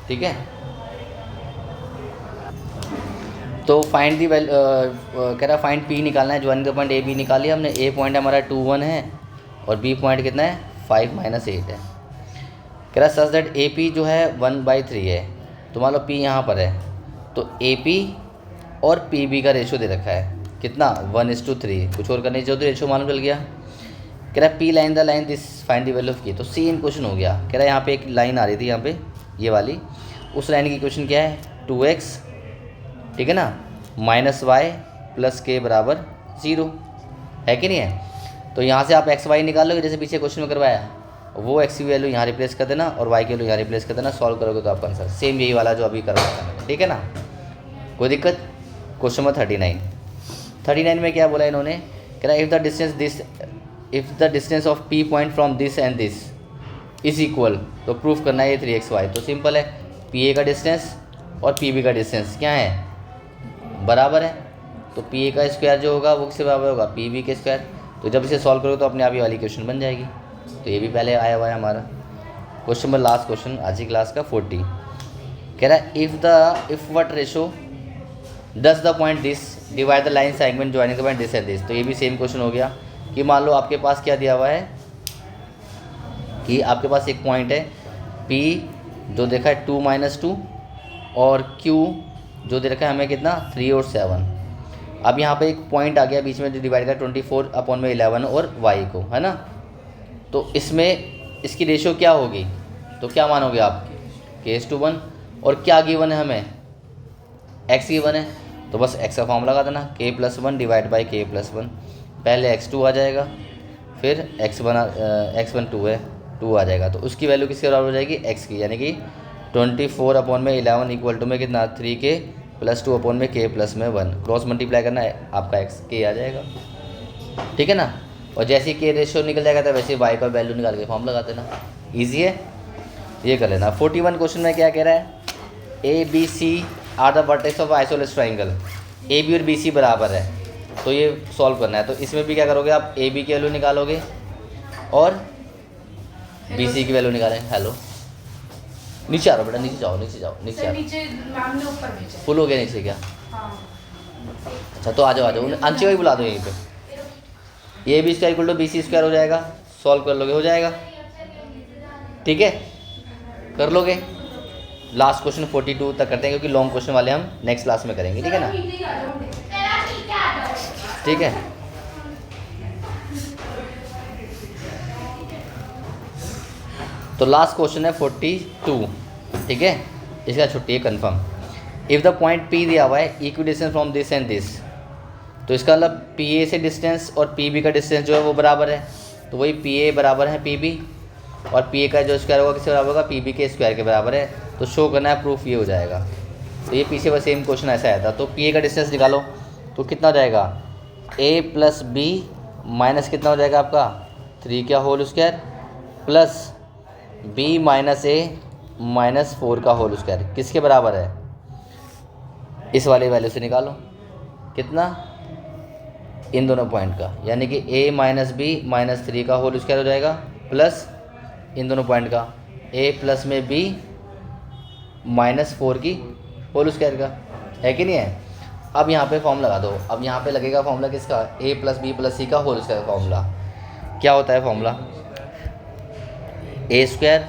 ठीक है। तो फाइंड दी कह रहा फाइंड P निकालना है, ज्वाइनिंग द पॉइंट AB निकाल लिया हमने। A पॉइंट हमारा 2 1 है और B पॉइंट कितना है 5 - 8 है। कह रहा सच दैट AP जो है 1/3 है, तो मान लो P यहाँ पर है, तो AP और पी बी का रेशो दे रखा है कितना 1:3। कुछ और करने की जरूरत, रेशो मालूम चल गया। कह रहा है P line the line this find the value of K. तो सेम क्वेश्चन हो गया। कह रहा है यहाँ पे एक लाइन आ रही थी, यहाँ पे ये वाली, उस लाइन की क्वेश्चन क्या है 2x, ठीक है ना, -y + k = 0 है कि नहीं है। तो यहाँ से आप एक्स वाई निकाल लोगे, जैसे पीछे क्वेश्चन में करवाया, वो एक्स की वैल्यू यहाँ रिप्लेस कर देना और वाई की वैल्यू यहाँ रिप्लेस कर देना। सॉल्व करोगे तो आपका आंसर सेम यही वाला जो अभी करवाया था मैंने, ठीक है ना, कोई दिक्कत। क्वेश्चन नंबर 39 में क्या बोला इन्होंने, कह रहा है if the distance of P point from this and this is equal, तो प्रूफ करना है ये 3xy। तो सिंपल है, पी ए का डिस्टेंस और पी बी का डिस्टेंस क्या है, बराबर है। तो पी ए का स्क्वायर जो होगा वो किससे बराबर होगा, पी बी के स्क्वायर। तो जब इसे सॉल्व करोगे तो अपने आप ये वाली क्वेश्चन बन जाएगी। तो ये भी पहले आया हुआ है हमारा। क्वेश्चन नंबर लास्ट क्वेश्चन आज की क्लास का 40, कह रहा है if what ratio does the point this divide the line segment joining the point this and this. तो ये भी सेम क्वेश्चन हो गया कि मान लो आपके पास क्या दिया हुआ है कि आपके पास एक पॉइंट है P जो देखा है 2 - 2 और Q जो दे रखा है हमें कितना 3 और 7। अब यहाँ पे एक पॉइंट आ गया बीच में जो डिवाइड कर 24/11 और y को, है ना। तो इसमें इसकी रेशियो क्या होगी, तो क्या मानोगे आप, k:1। और क्या गिवन है हमें, x गिवन है। तो बस x का फॉर्म लगा देना, k+1 / k+1। पहले x2 आ जाएगा, फिर x1 2 है, 2 आ जाएगा। तो उसकी वैल्यू किसके बराबर हो जाएगी, x की, यानी कि 24/11 इक्वल टू में कितना 3k + 2/k+1। क्रॉस मल्टीप्लाई करना है, आपका x k आ जाएगा, ठीक है ना। और जैसे के रेशियो निकल जाएगा तो वैसे y का वैल्यू निकाल के फॉर्म लगा देना, ईजी है, ये कर लेना। 41 क्वेश्चन में क्या कह रहा है, A B C are the vertex of isosceles triangle. A B और बी सी बराबर है, तो ये सॉल्व करना है। तो इसमें भी क्या करोगे आप, ए बी की वैल्यू निकालोगे और बी सी की वैल्यू निकालेंगे। हेलो, नीचे आ रहा बेटा, नीचे जाओ नीचे आ रहा। फुल हो गया नीचे क्या, अच्छा तो आ जाओ अंशी को ही बुला दो यहीं पे। A B square equal to B C square हो जाएगा, सॉल्व कर लोगे, हो जाएगा, ठीक है, कर लोगे। लास्ट क्वेश्चन 42 तक करते हैं क्योंकि लॉन्ग क्वेश्चन वाले हम नेक्स्ट क्लास में करेंगे, ठीक है ना, ठीक है। तो लास्ट क्वेश्चन है 42, ठीक है, इसका छुट्टी है confirm. If the point P दिया हुआ है equi distance from this and this, तो इसका मतलब PA से डिस्टेंस और PB का डिस्टेंस जो है वो बराबर है। तो वही PA बराबर है PB और PA का जो स्क्वायर होगा किसके बराबर होगा, PB के स्क्वायर के बराबर है। तो शो करना है, प्रूफ ये हो जाएगा। तो ये पीछे बस सेम क्वेश्चन ऐसा आया था। तो PA का डिस्टेंस निकालो तो कितना हो जाएगा, A + B माइनस कितना हो जाएगा आपका 3 का whole square plus B - A - 4 का होल स्क्वायर किसके बराबर है, इस वाले वैल्यू से निकालो कितना, इन दोनों पॉइंट का, यानी कि A - B - 3 का होल स्क्वायर हो जाएगा प्लस इन दोनों पॉइंट का A प्लस में B -4 की होल स्क्वायर का, है कि नहीं है। अब यहाँ पे फॉर्म लगा दो। अब यहाँ पे लगेगा फॉर्मूला किसका, A + B + C का होल स्क्वायर फॉर्मूला। क्या होता है formula, A²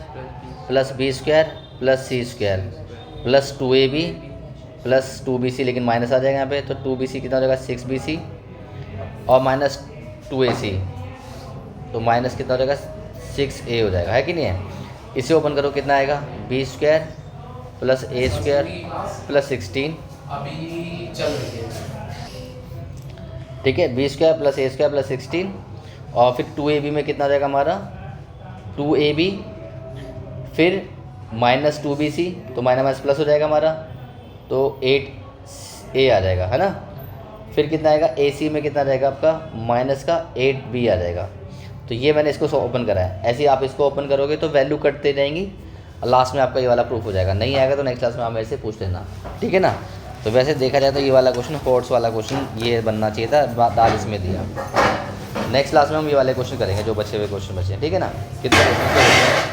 + B² + C² + 2AB + 2BC, लेकिन माइनस आ जाएगा यहाँ पे, तो 2BC कितना हो जाएगा 6BC और -2AC, तो माइनस कितना हो जाएगा 6A हो जाएगा, है कि नहीं है। इसे ओपन करो कितना आएगा, B² + A² + 16, अभी चल रही है, ठीक है, B² + A² + 16 और फिर 2AB में कितना हो जाएगा हमारा 2AB, फिर -2BC, तो माइनस प्लस हो जाएगा हमारा, तो 8A आ जाएगा, है ना। फिर कितना आएगा AC में कितना रहेगा आपका माइनस का 8B आ जाएगा। तो ये मैंने इसको ओपन करा है, ऐसे ही आप इसको ओपन करोगे तो वैल्यू कटते रहेंगी और लास्ट में आपका ये वाला प्रूफ हो जाएगा। नहीं आएगा तो नेक्स्ट क्लास में आप मेरे से पूछ लेना, ठीक है ना। तो वैसे देखा जाए तो ये वाला क्वेश्चन फोर्ट्स वाला क्वेश्चन ये बनना चाहिए था, दाल इसमें दिया। नेक्स्ट क्लास में हम ये वाले क्वेश्चन करेंगे जो बचे हुए क्वेश्चन बचे हैं, ठीक है ना। कितने क्वेश्चन